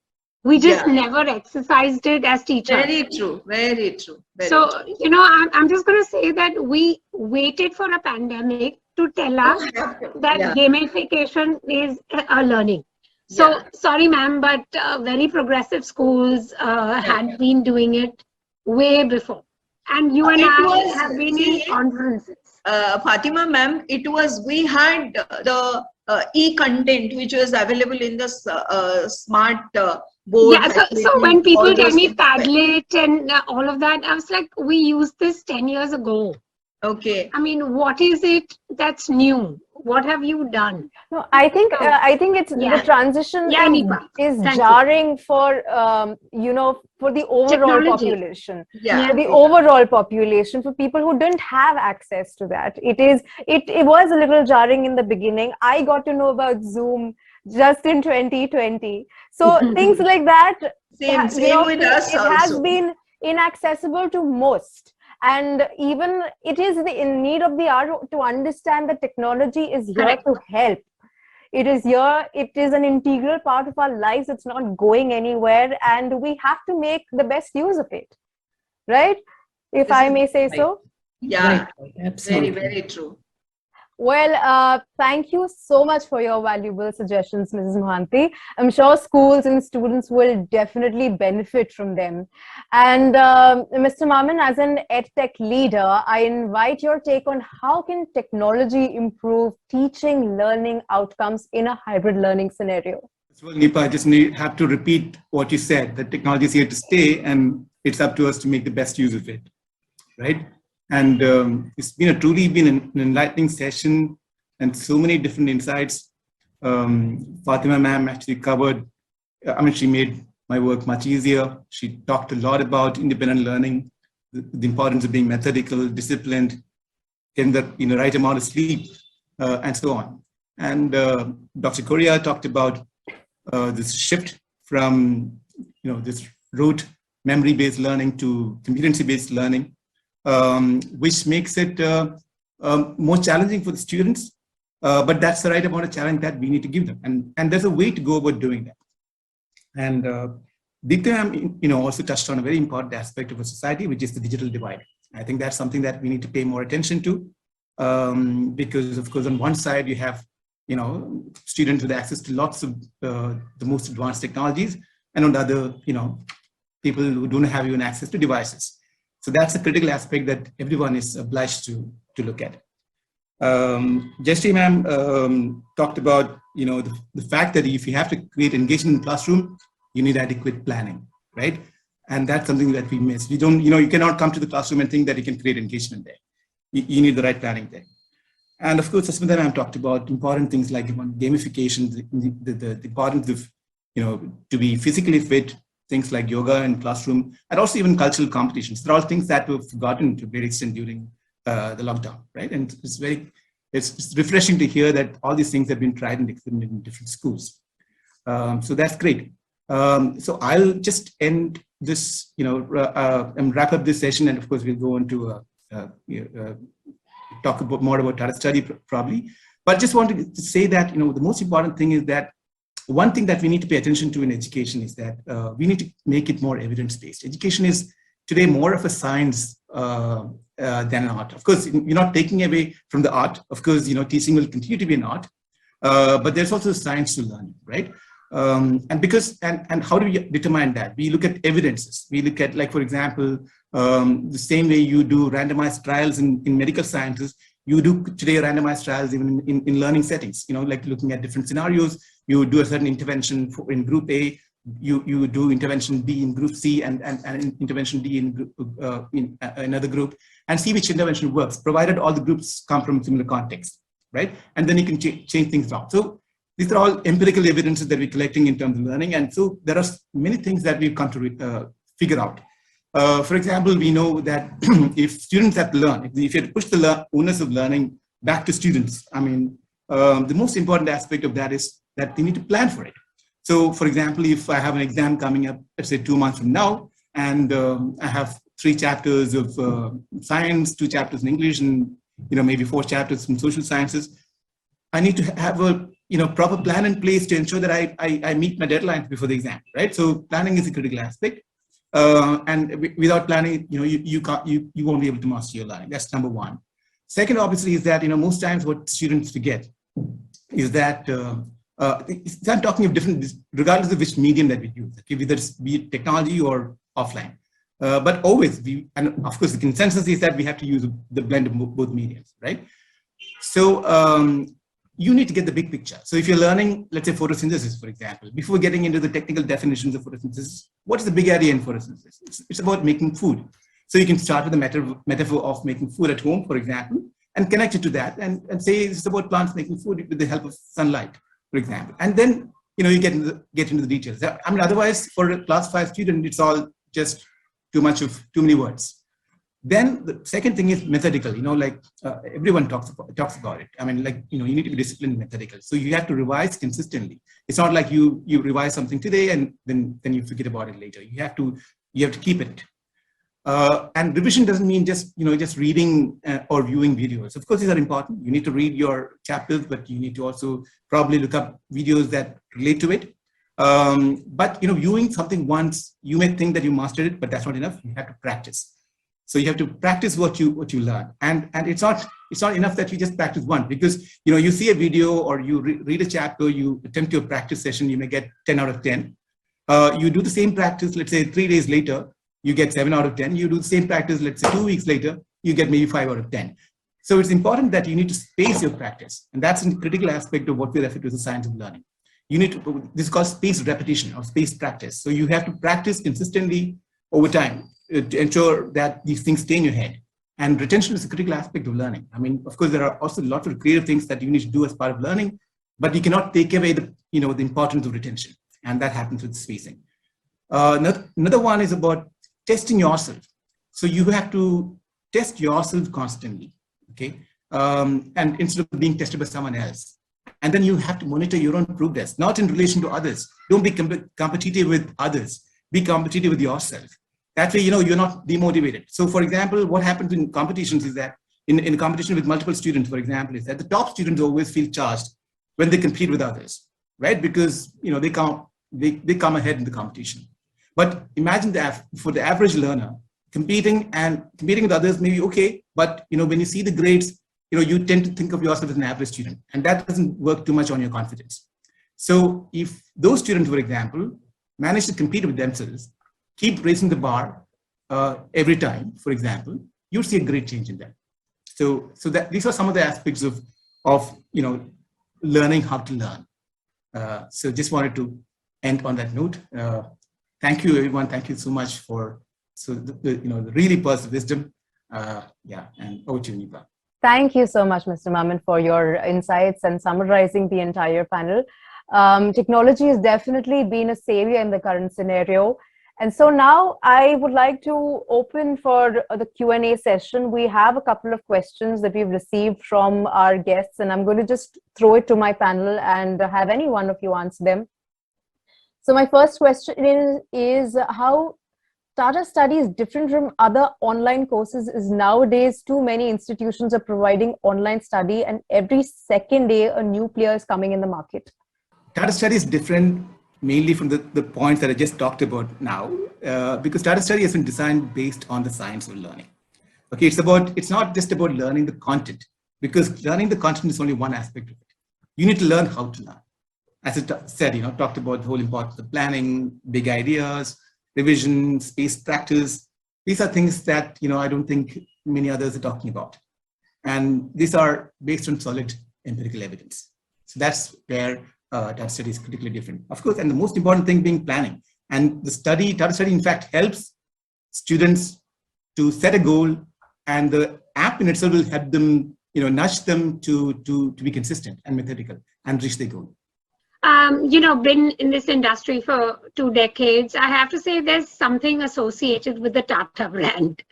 We just never exercised it as teachers. Very true, very true. So, I'm just going to say that we waited for a pandemic to tell us that gamification is a learning. So, sorry, ma'am, but very progressive schools had been doing it way before. And you and I have been in conferences. Fatima ma'am, we had the e-content which was available in the smart board. Yeah, so facility, when people all tell those me things. Padlet and all of that, I was like, we used this 10 years ago. Okay. I mean, what is it that's new? What have you done? No, I think it's Yeah. the transition Yeah, Nipa. is Thank you. jarring for for the overall Technology. population. Yeah. For the overall population, for people who didn't have access to that, it was a little jarring in the beginning. I got to know about Zoom just in 2020. So things like that, Same with us it has also. been inaccessible to most. And even it is in need of the hour to understand that technology is here Correct. to help. It is here, it is an integral part of our lives. It's not going anywhere, and we have to make the best use of it, right? If This I is may say right. so. Yeah, Right, absolutely. very, very true. Well, thank you so much for your valuable suggestions, Mrs. Mohanty. I'm sure schools and students will definitely benefit from them. And Mr. Maman, as an EdTech leader, I invite your take on how can technology improve teaching learning outcomes in a hybrid learning scenario? Well, Nipa, I just have to repeat what you said, that technology is here to stay and it's up to us to make the best use of it, right? And it's truly been an enlightening session and so many different insights. Fatima ma'am actually covered, she made my work much easier. She talked a lot about independent learning, the importance of being methodical, disciplined, getting the right amount of sleep, and so on. And Dr. Korea talked about this shift from this rote memory-based learning to competency-based learning, which makes it more challenging for the students, but that's the right amount of challenge that we need to give them, and there's a way to go about doing that. And Deepta also touched on a very important aspect of a society, which is the digital divide. I think that's something that we need to pay more attention to, because of course on one side you have students with access to lots of the most advanced technologies, and on the other, people who don't have even access to devices. So that's a critical aspect that everyone is obliged to look at. Jeshri ma'am talked about the fact that if you have to create engagement in the classroom, you need adequate planning, right? And that's something that we miss. We don't, you cannot come to the classroom and think that you can create engagement there. You need the right planning there. And of course, Asmita ma'am talked about important things like gamification, the importance of, to be physically fit, things like yoga and classroom, and also even cultural competitions. They're all things that we've forgotten to a great extent during the lockdown, right? And it's refreshing to hear that all these things have been tried and experimented in different schools. So that's great. So I'll just end this, and wrap up this session, and of course we'll go on to talk more about Tata Studi probably. But just wanted to say that the most important thing is that one thing that we need to pay attention to in education is that we need to make it more evidence-based. Education is today more of a science than an art. Of course, you're not taking away from the art. Of course, teaching will continue to be an art, but there's also science to learn, right? And how do we determine that? We look at evidences. We look at, like, for example, the same way you do randomized trials in medical sciences, you do today randomized trials even in learning settings, like looking at different scenarios. You do a certain intervention in group A, you do intervention B in group C, and intervention D in another group, and see which intervention works, provided all the groups come from similar context, right? And then you can change things around. So these are all empirical evidences that we're collecting in terms of learning. And so there are many things that we've come to figure out. For example, we know that if students have to learn, if you have to push the onus of learning back to students, the most important aspect of that is that they need to plan for it. So, for example, if I have an exam coming up, let's say 2 months from now, and I have 3 chapters of science, 2 chapters in English, and maybe 4 chapters in social sciences, I need to have a proper plan in place to ensure that I meet my deadlines before the exam, right? So planning is a critical aspect, and without planning, you won't be able to master your learning. That's number one. Second, obviously, is that most times what students forget is that I'm talking of different, regardless of which medium that we use, okay, whether it's be it technology or offline. But always, and of course, the consensus is that we have to use the blend of both mediums, right? So you need to get the big picture. So if you're learning, let's say photosynthesis, for example, before getting into the technical definitions of photosynthesis, what is the big idea in photosynthesis? It's about making food. So you can start with the metaphor of making food at home, for example, and connect it to that and say it's about plants making food with the help of sunlight, for example. And then, you get into the details. I mean, otherwise for a class 5 student, it's all just too many words. Then the second thing is methodical, everyone talks about it. I mean, you need to be disciplined and methodical. So you have to revise consistently. It's not like you revise something today and then you forget about it later. You have to keep it. And revision doesn't mean just reading or viewing videos. Of course, these are important. You need to read your chapters, but you need to also probably look up videos that relate to it. But viewing something once, you may think that you mastered it, but that's not enough. You have to practice. So you have to practice what you learn, and it's not enough that you just practice one, because you see a video or you read a chapter, you attempt your practice session, you may get 10 out of 10. You do the same practice, let's say 3 days later, you get 7 out of 10. You do the same practice, let's say 2 weeks later, you get maybe 5 out of 10. So it's important that you need to space your practice, and that's a critical aspect of what we refer to as the science of learning. This is called spaced repetition or spaced practice. So you have to practice consistently over time to ensure that these things stay in your head. And retention is a critical aspect of learning. I mean, of course, there are also lots of creative things that you need to do as part of learning, but you cannot take away the importance of retention, and that happens with spacing. Another one is about testing yourself. So you have to test yourself constantly, okay? And instead of being tested by someone else. And then you have to monitor your own progress, not in relation to others. Don't be competitive with others. Be competitive with yourself. That way, you're not demotivated. So for example, what happens in competitions is that in competition with multiple students, for example, is that the top students always feel charged when they compete with others, right? Because, they come ahead in the competition. But imagine that for the average learner, competing with others may be okay, but, when you see the grades, you tend to think of yourself as an average student, and that doesn't work too much on your confidence. So if those students, for example, manage to compete with themselves, keep raising the bar every time, for example, you'll see a great change in them. So that these are some of the aspects of learning how to learn. So just wanted to end on that note. Thank you, everyone. Thank you so much for the really positive wisdom. And over to you, Nipa. Thank you so much, Mr. Maman, for your insights and summarizing the entire panel. Technology has definitely been a savior in the current scenario. And so now I would like to open for the Q&A session. We have a couple of questions that we've received from our guests, and I'm going to just throw it to my panel and have any one of you answer them. So my first question is how Tata Studi is different from other online courses is nowadays too many institutions are providing online study, and every second day a new player is coming in the market. Tata Studi is different mainly from the points that I just talked about now, because Tata Studi has been designed based on the science of learning. Okay, it's not just about learning the content, because learning the content is only one aspect of it. You need to learn how to learn. As I said, talked about the whole importance of planning, big ideas, revision, spaced practice. These are things that I don't think many others are talking about, and these are based on solid empirical evidence. So that's where Tata Studi is critically different, of course, and the most important thing being planning. And Tata Studi, in fact, helps students to set a goal, and the app in itself will help them, nudge them to be consistent and methodical and reach their goal. Been in this industry for 2 decades. I have to say there's something associated with the Tata brand.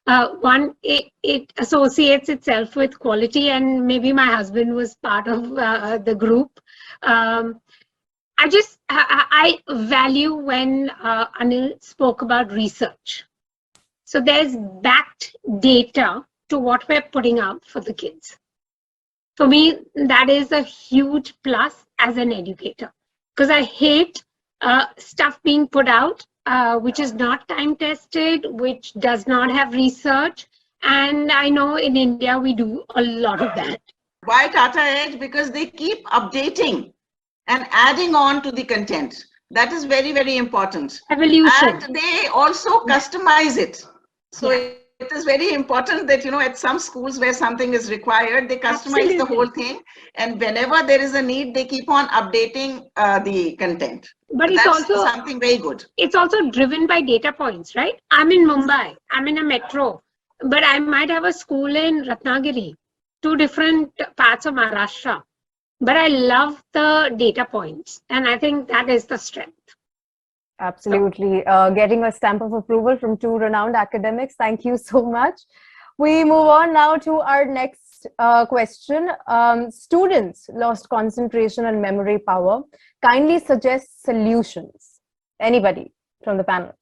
One, it associates itself with quality, and maybe my husband was part of the group. I value when Anil spoke about research. So there's backed data to what we're putting out for the kids. For me, that is a huge plus as an educator, because I hate stuff being put out which is not time tested, which does not have research. And I know in India, we do a lot of that. Why Tata Edge? Because they keep updating and adding on to the content. That is very, very important. Evolution. And they also customize it. So it is very important that, at some schools where something is required, they customize the whole thing. And whenever there is a need, they keep on updating the content. But it's that's also something very good. It's also driven by data points, right? I'm in Mumbai, I'm in a metro, but I might have a school in Ratnagiri, two different parts of Maharashtra. But I love the data points, and I think that is the strength. Absolutely. Getting a stamp of approval from two renowned academics. Thank you so much. We move on now to our next question. Students lost concentration and memory power. Kindly suggest solutions. Anybody from the panel?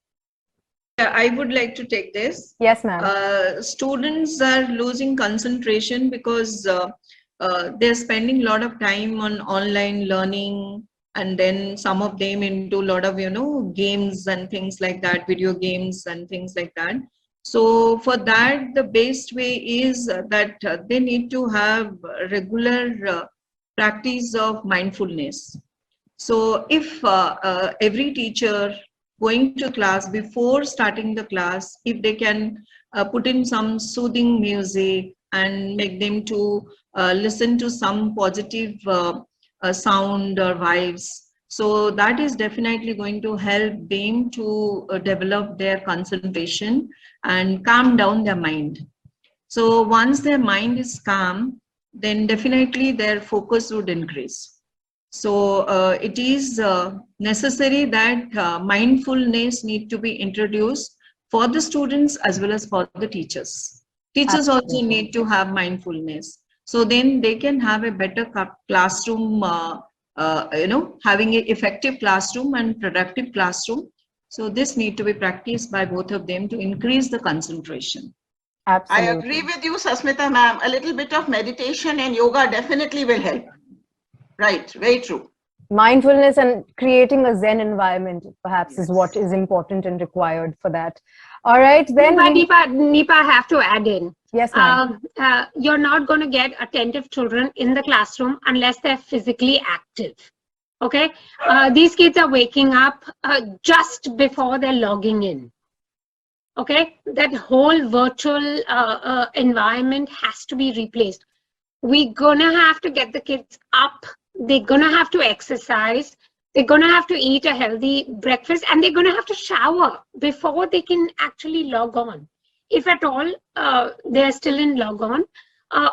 Yeah, I would like to take this. Yes, ma'am. Students are losing concentration because they're spending a lot of time on online learning, and then some of them into a lot of, games and things like that, video games and things like that. So for that, the best way is that they need to have regular practice of mindfulness. So if every teacher going to class, before starting the class, if they can put in some soothing music and make them to listen to some positive sound or vibes, so that is definitely going to help them to develop their concentration and calm down their mind. So once their mind is calm, then definitely their focus would increase. So it is necessary that mindfulness need to be introduced for the students as well as for the teachers. Teachers also need to have mindfulness. So then they can have a better classroom, having an effective classroom and productive classroom. So this need to be practiced by both of them to increase the concentration. Absolutely. I agree with you, Sasmita ma'am. A little bit of meditation and yoga definitely will help. Right, very true. Mindfulness and creating a Zen environment perhaps is what is important and required for that. All right, then. Nipa, I have to add in. Yes, ma'am. You're not going to get attentive children in the classroom unless they're physically active. Okay? These kids are waking up just before they're logging in. Okay? That whole virtual environment has to be replaced. We're going to have to get the kids up. They're going to have to exercise. They're going to have to eat a healthy breakfast, and they're going to have to shower before they can actually log on. If at all they're still in log on,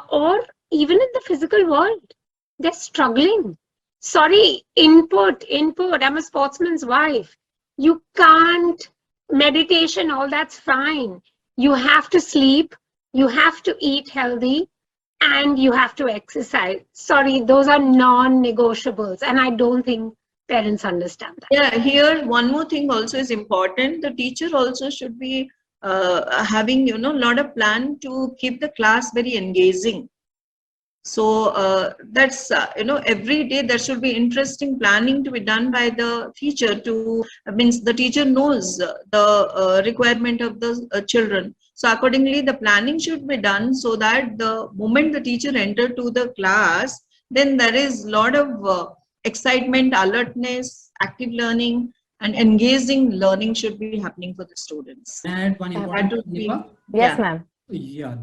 or even in the physical world, they're struggling. Sorry, input. I'm a sportsman's wife. You can't, meditation, all that's fine. You have to sleep. You have to eat healthy. And you have to exercise. Sorry, those are non-negotiables. And I don't think parents understand that. Yeah, here one more thing also is important. The teacher also should be having, a lot of plan to keep the class very engaging. So that's, every day there should be interesting planning to be done by the teacher means the teacher knows the requirement of the children. So accordingly, the planning should be done so that the moment the teacher enters to the class, then there is a lot of excitement, alertness, active learning, and engaging learning should be happening for the students. Add one important Nipa? Yes, ma'am. Yeah.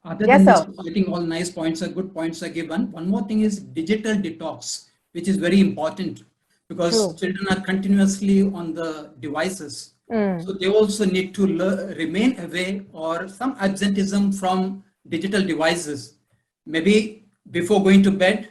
Other than this, I think all nice points are good points are given. One more thing is digital detox, which is very important because children are continuously on the devices. So they also need to remain away or some absenteeism from digital devices. Maybe before going to bed,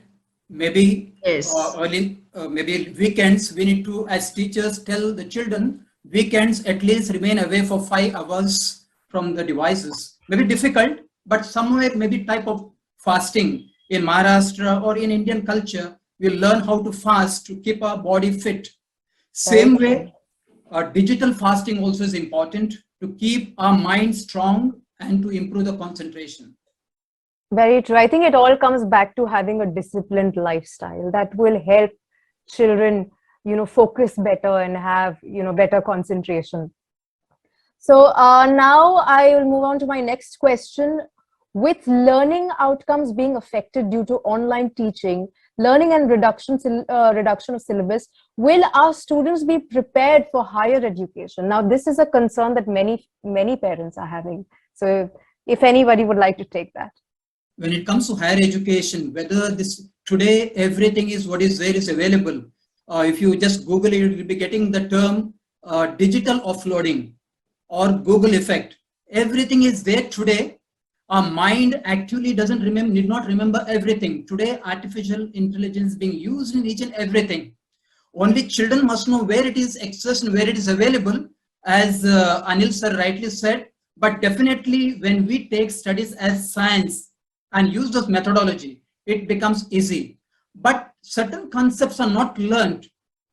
maybe early, maybe weekends, we need to, as teachers, tell the children, weekends at least remain away for 5 hours from the devices. Maybe difficult, but somewhere maybe type of fasting in Maharashtra or in Indian culture, we learn how to fast to keep our body fit. Same way, digital fasting also is important to keep our mind strong and to improve the concentration. Very true. I think it all comes back to having a disciplined lifestyle that will help children, focus better and have, better concentration. So now I will move on to my next question. With learning outcomes being affected due to online teaching, learning and reduction of syllabus, will our students be prepared for higher education? Now, this is a concern that many parents are having. So if anybody would like to take that. When it comes to higher education, whether this today everything is what is there is available. If you just Google it, you'll be getting the term digital offloading or Google effect. Everything is there today. Our mind actually need not remember everything. Today, artificial intelligence is being used in each and everything. Only children must know where it is accessed and where it is available, as Anil sir rightly said. But definitely, when we take studies as science and use those methodology, it becomes easy. But certain concepts are not learned.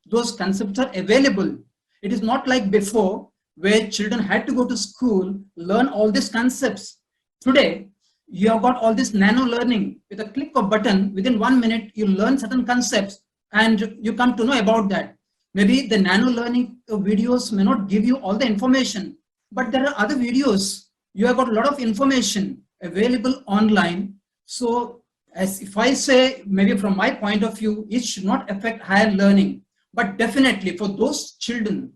Those concepts are available. It is not like before, where children had to go to school, learn all these concepts. Today, you have got all this nano learning. With a click of button, within 1 minute, you learn certain concepts and you come to know about that. Maybe the nano learning videos may not give you all the information, but there are other videos. You have got a lot of information available online. So as if I say, maybe from my point of view, it should not affect higher learning, but definitely for those children,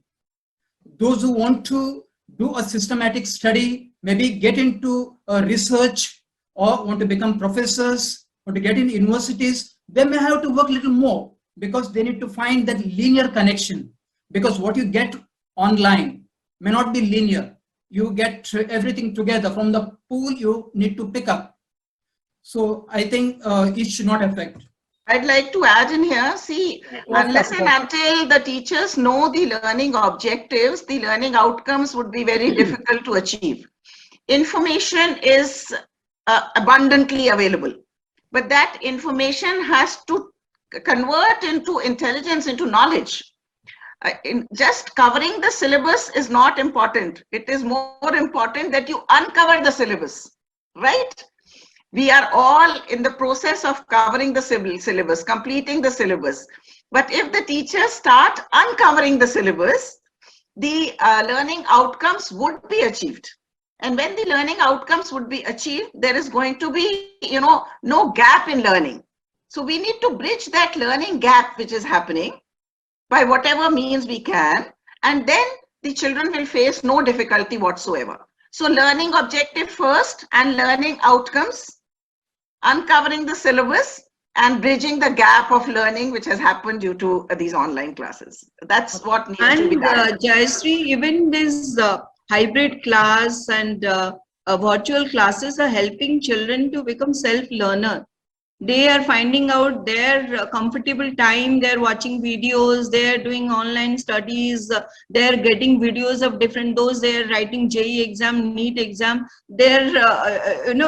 those who want to do a systematic study, maybe get into research or want to become professors or to get in universities, they may have to work a little more because they need to find that linear connection, because what you get online may not be linear. You get everything together from the pool you need to pick up. So I think it should not affect. I'd like to add in here, see, unless and until the teachers know the learning objectives, the learning outcomes would be very difficult to achieve. Information is abundantly available, but that information has to convert into intelligence, into knowledge. Just covering the syllabus is not important. It is more important that you uncover the syllabus, right? We are all in the process of covering the syllabus, completing the syllabus. But if the teachers start uncovering the syllabus, the learning outcomes would be achieved. And when the learning outcomes would be achieved, there is going to be, no gap in learning. So we need to bridge that learning gap which is happening by whatever means we can. And then the children will face no difficulty whatsoever. So learning objective first and learning outcomes, uncovering the syllabus and bridging the gap of learning which has happened due to these online classes. That's what needs to be done. And Jayashree, even this hybrid class and virtual classes are helping children to become self-learner. They are finding out their comfortable time, they're watching videos, they're doing online studies, they're getting videos of different, those they're writing JEE exam, NEET exam, they're,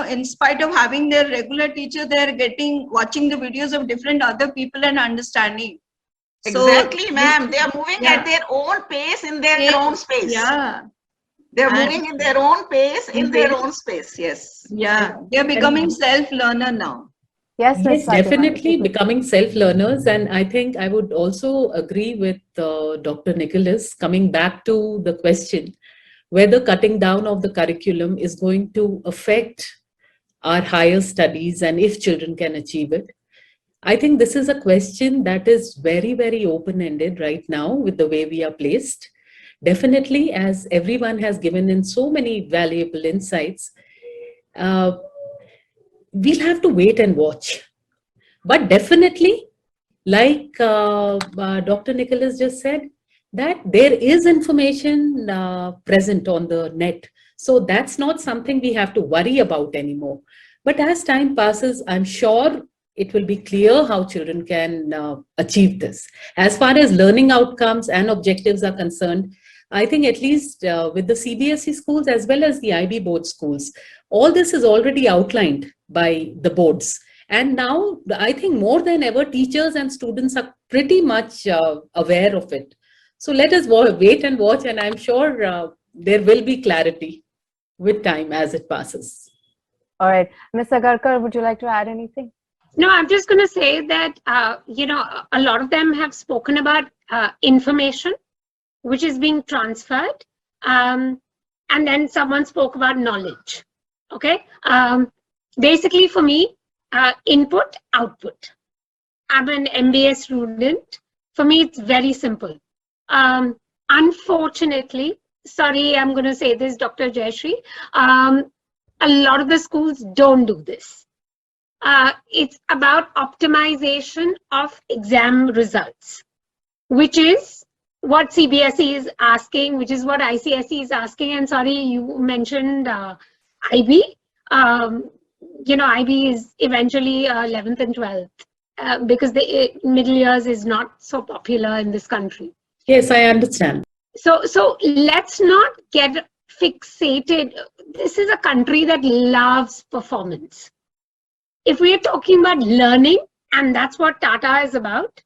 in spite of having their regular teacher, they're watching the videos of different other people and understanding. Exactly, ma'am. They are moving at their own pace in their own space. Yeah. They're moving in their own pace, in their own space, yes. Yeah, they're becoming self-learner now. Yes, Yes, definitely becoming self-learners. And I think I would also agree with Dr. Nicholas, coming back to the question, whether cutting down of the curriculum is going to affect our higher studies and if children can achieve it. I think this is a question that is very, very open-ended right now with the way we are placed. Definitely, as everyone has given in so many valuable insights, we'll have to wait and watch. But definitely, like Dr. Nicholas just said, that there is information present on the net. So that's not something we have to worry about anymore. But as time passes, I'm sure it will be clear how children can achieve this. As far as learning outcomes and objectives are concerned, I think at least with the CBSE schools as well as the IB board schools, all this is already outlined by the boards. And now I think more than ever, teachers and students are pretty much aware of it. So let us wait and watch, and I'm sure there will be clarity with time as it passes. All right. Ms. Agarkar, would you like to add anything? No, I'm just going to say that, a lot of them have spoken about information, which is being transferred. And then someone spoke about knowledge. Okay. Basically for me, input, output. I'm an MBA student. For me, it's very simple. Unfortunately, sorry, I'm going to say this, Dr. Jayashree, a lot of the schools don't do this. It's about optimization of exam results, which is what CBSE is asking, which is what ICSE is asking. And sorry, you mentioned IB. IB is eventually 11th and 12th because the middle years is not so popular in this country. Yes, I understand. So let's not get fixated. This is a country that loves performance. If we are talking about learning, and that's what Tata is about,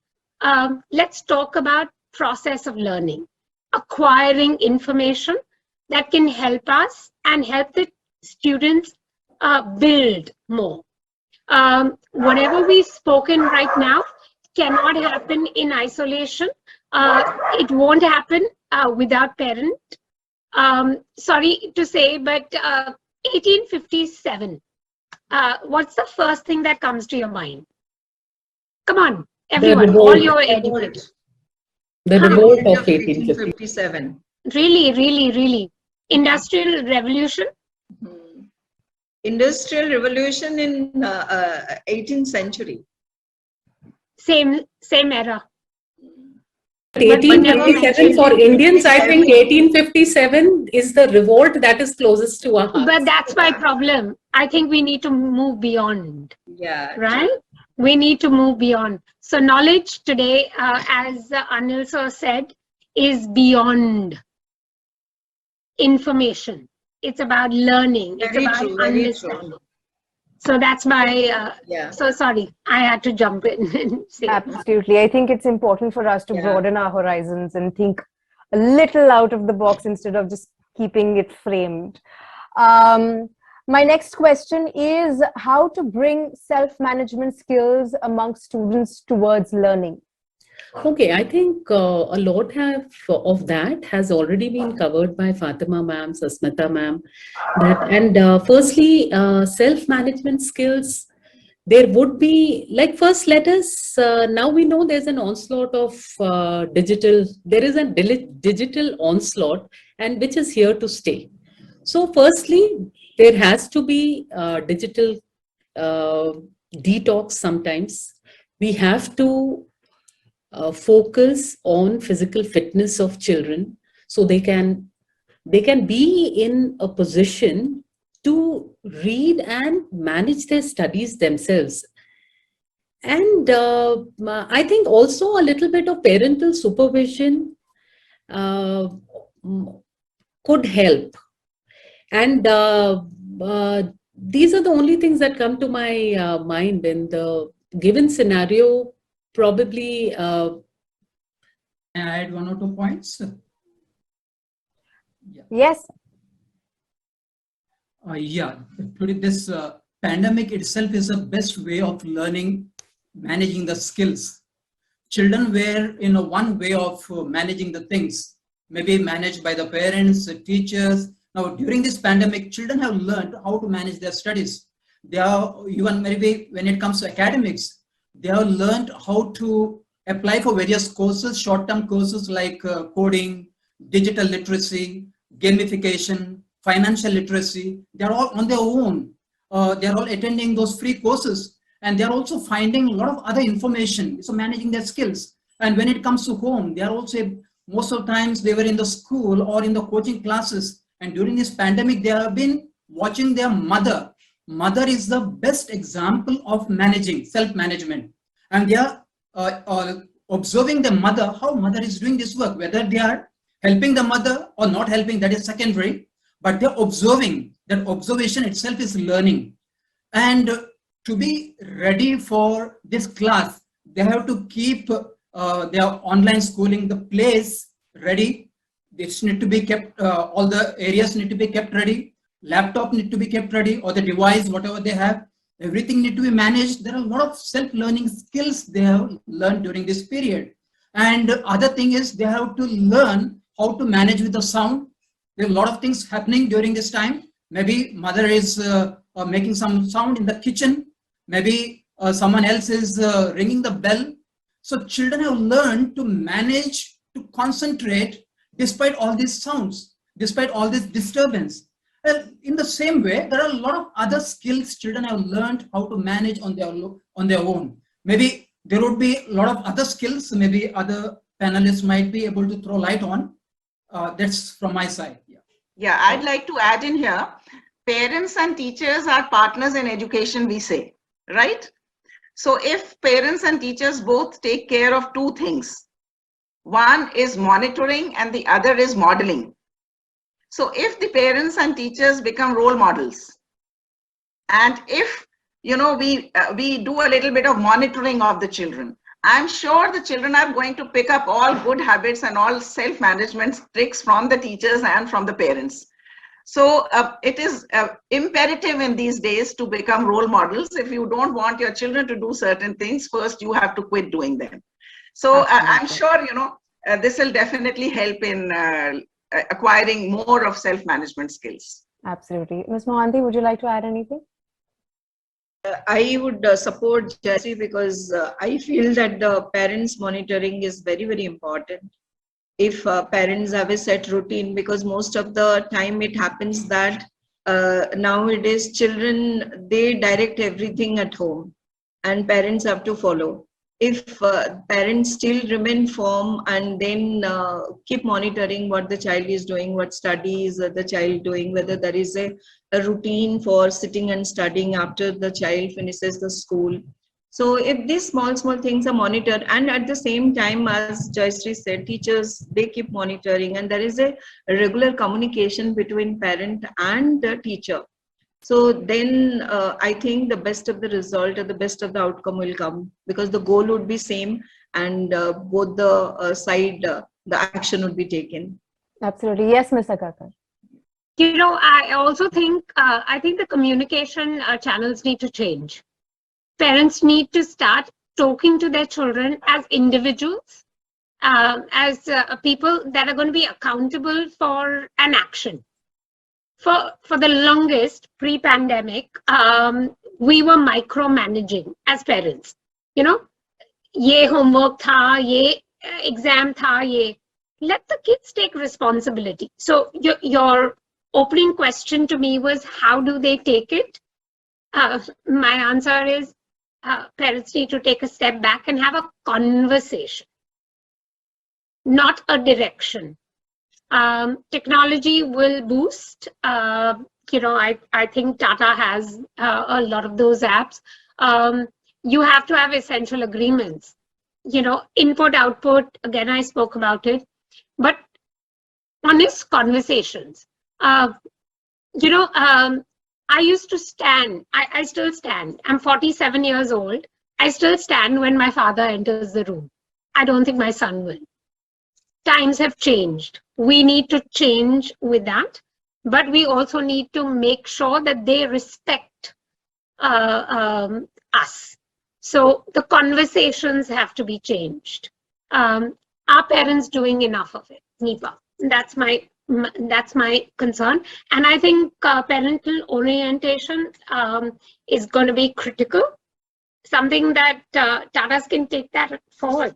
let's talk about process of learning, acquiring information that can help us and help the students build more. Whatever we've spoken right now cannot happen in isolation. It won't happen without parent. Sorry to say, but 1857, what's the first thing that comes to your mind? Come on, everyone, all your educators. The revolt of 1857. Really. Industrial Revolution? Industrial Revolution in 18th century. Same era. 1857 for Indians, I think 1857 is the revolt that is closest to our hearts. But that's my problem. I think we need to move beyond. Yeah. Right? We need to move beyond. So knowledge today, as Anil sir said, is beyond information. It's about learning. It's Very about true, very understanding. true. So that's my, Yeah. so sorry, I had to jump in and say. Absolutely. I think it's important for us to broaden our horizons and think a little out of the box instead of just keeping it framed. My next question is how to bring self-management skills among students towards learning. Okay, I think a lot of that has already been covered by Fatima ma'am, Sasmita ma'am. Firstly, self-management skills, there would be, like first let us, now we know there's an onslaught of digital, there is a digital onslaught and which is here to stay. So firstly, there has to be digital detox sometimes. We have to focus on physical fitness of children so they can be in a position to read and manage their studies themselves. And I think also a little bit of parental supervision could help. And these are the only things that come to my mind in the given scenario. Probably, Can I add 1 or 2 points? Yeah. Yes. Today this pandemic itself is the best way of learning, managing the skills. Children were in one way of managing the things, maybe managed by the parents, the teachers. Now, during this pandemic, children have learned how to manage their studies. They are, even maybe when it comes to academics, they have learned how to apply for various courses, short-term courses like coding, digital literacy, gamification, financial literacy. They are all on their own. They are all attending those free courses, and they are also finding a lot of other information, so managing their skills. And when it comes to home, they are also, most of the times they were in the school or in the coaching classes, and during this pandemic, they have been watching their mother. Mother is the best example of managing, self-management. And they are observing the mother, how mother is doing this work, whether they are helping the mother or not helping, that is secondary, but they're observing. That observation itself is learning. And to be ready for this class, they have to keep their online schooling, the place ready. This need to be kept, all the areas need to be kept ready. Laptop need to be kept ready, or the device, whatever they have, everything need to be managed. There are a lot of self-learning skills they have learned during this period. And other thing is they have to learn how to manage with the sound. There are a lot of things happening during this time. Maybe mother is making some sound in the kitchen. Maybe someone else is ringing the bell. So children have learned to manage, to concentrate despite all these sounds. despite all this disturbance. Well, in the same way, there are a lot of other skills children have learned how to manage on their own. Maybe there would be a lot of other skills, maybe other panelists might be able to throw light on. That's from my side. Yeah, I'd like to add in here, parents and teachers are partners in education, we say, right? So if parents and teachers both take care of two things, one is monitoring and the other is modeling. So if the parents and teachers become role models, and if we do a little bit of monitoring of the children, I'm sure the children are going to pick up all good habits and all self-management tricks from the teachers and from the parents. So it is imperative in these days to become role models. If you don't want your children to do certain things, first you have to quit doing them. So I'm sure, this will definitely help in acquiring more of self-management skills. Absolutely. Ms. Mohanty, would you like to add anything? I would support Jayashree because I feel that the parents monitoring is very, very important. If parents have a set routine, because most of the time it happens that nowadays children, they direct everything at home and parents have to follow. If parents still remain firm and then keep monitoring what the child is doing, what studies the child doing, whether there is a routine for sitting and studying after the child finishes the school. So if these small things are monitored, and at the same time, as Jayashree said, teachers, they keep monitoring, and there is a regular communication between parent and the teacher. So then I think the best of the result or the best of the outcome will come, because the goal would be same, and both the side, the action would be taken. Absolutely. Yes, Ms. Agarkar. I also think, I think the communication channels need to change. Parents need to start talking to their children as individuals, as people that are going to be accountable for an action. For the longest pre-pandemic, we were micromanaging as parents. Ye homework tha, ye exam tha, ye. Let the kids take responsibility. So your opening question to me was, how do they take it? My answer is, parents need to take a step back and have a conversation, not a direction. Technology will boost. I think Tata has a lot of those apps. You have to have essential agreements. Input, output, again, I spoke about it. But honest conversations. I used to stand. I still stand. I'm 47 years old. I still stand when my father enters the room. I don't think my son will. Times have changed. We need to change with that, but we also need to make sure that they respect us. So the conversations have to be changed. Are parents doing enough of it? Nipa, that's my concern. And I think parental orientation is going to be critical. Something that Tatas can take that forward.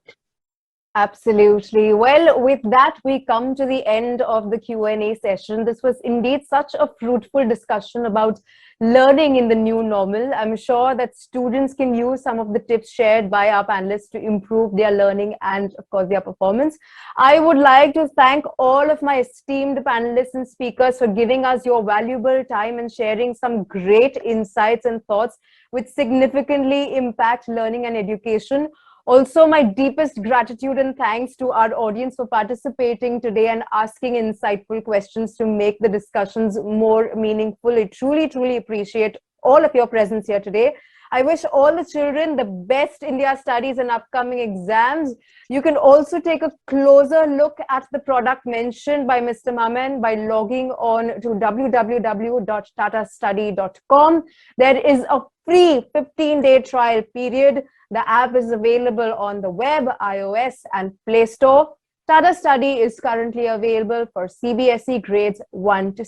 Absolutely. Well, with that, we come to the end of the Q&A session. This was indeed such a fruitful discussion about learning in the new normal. I'm sure that students can use some of the tips shared by our panelists to improve their learning and, of course, their performance. I would like to thank all of my esteemed panelists and speakers for giving us your valuable time and sharing some great insights and thoughts which significantly impact learning and education. Also, my deepest gratitude and thanks to our audience for participating today and asking insightful questions to make the discussions more meaningful. I truly, truly appreciate all of your presence here today. I wish all the children the best in their studies and upcoming exams. You can also take a closer look at the product mentioned by Mr. Mamen by logging on to www.tatastudy.com. There is a free 15-day trial period. The app is available on the web, iOS, and Play Store. Tata Studi is currently available for CBSE grades 1 to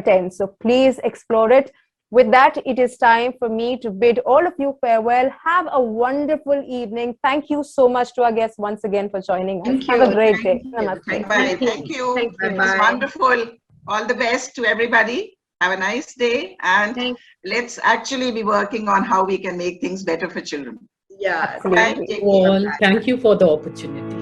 10. So please explore it. With that, it is time for me to bid all of you farewell. Have a wonderful evening. Thank you so much to our guests once again for joining us. Have a great day. Namaste. Bye. Thank you. It was wonderful. All the best to everybody. Have a nice day, and let's actually be working on how we can make things better for children. Yeah. Absolutely. Thank you. All, thank you for the opportunity.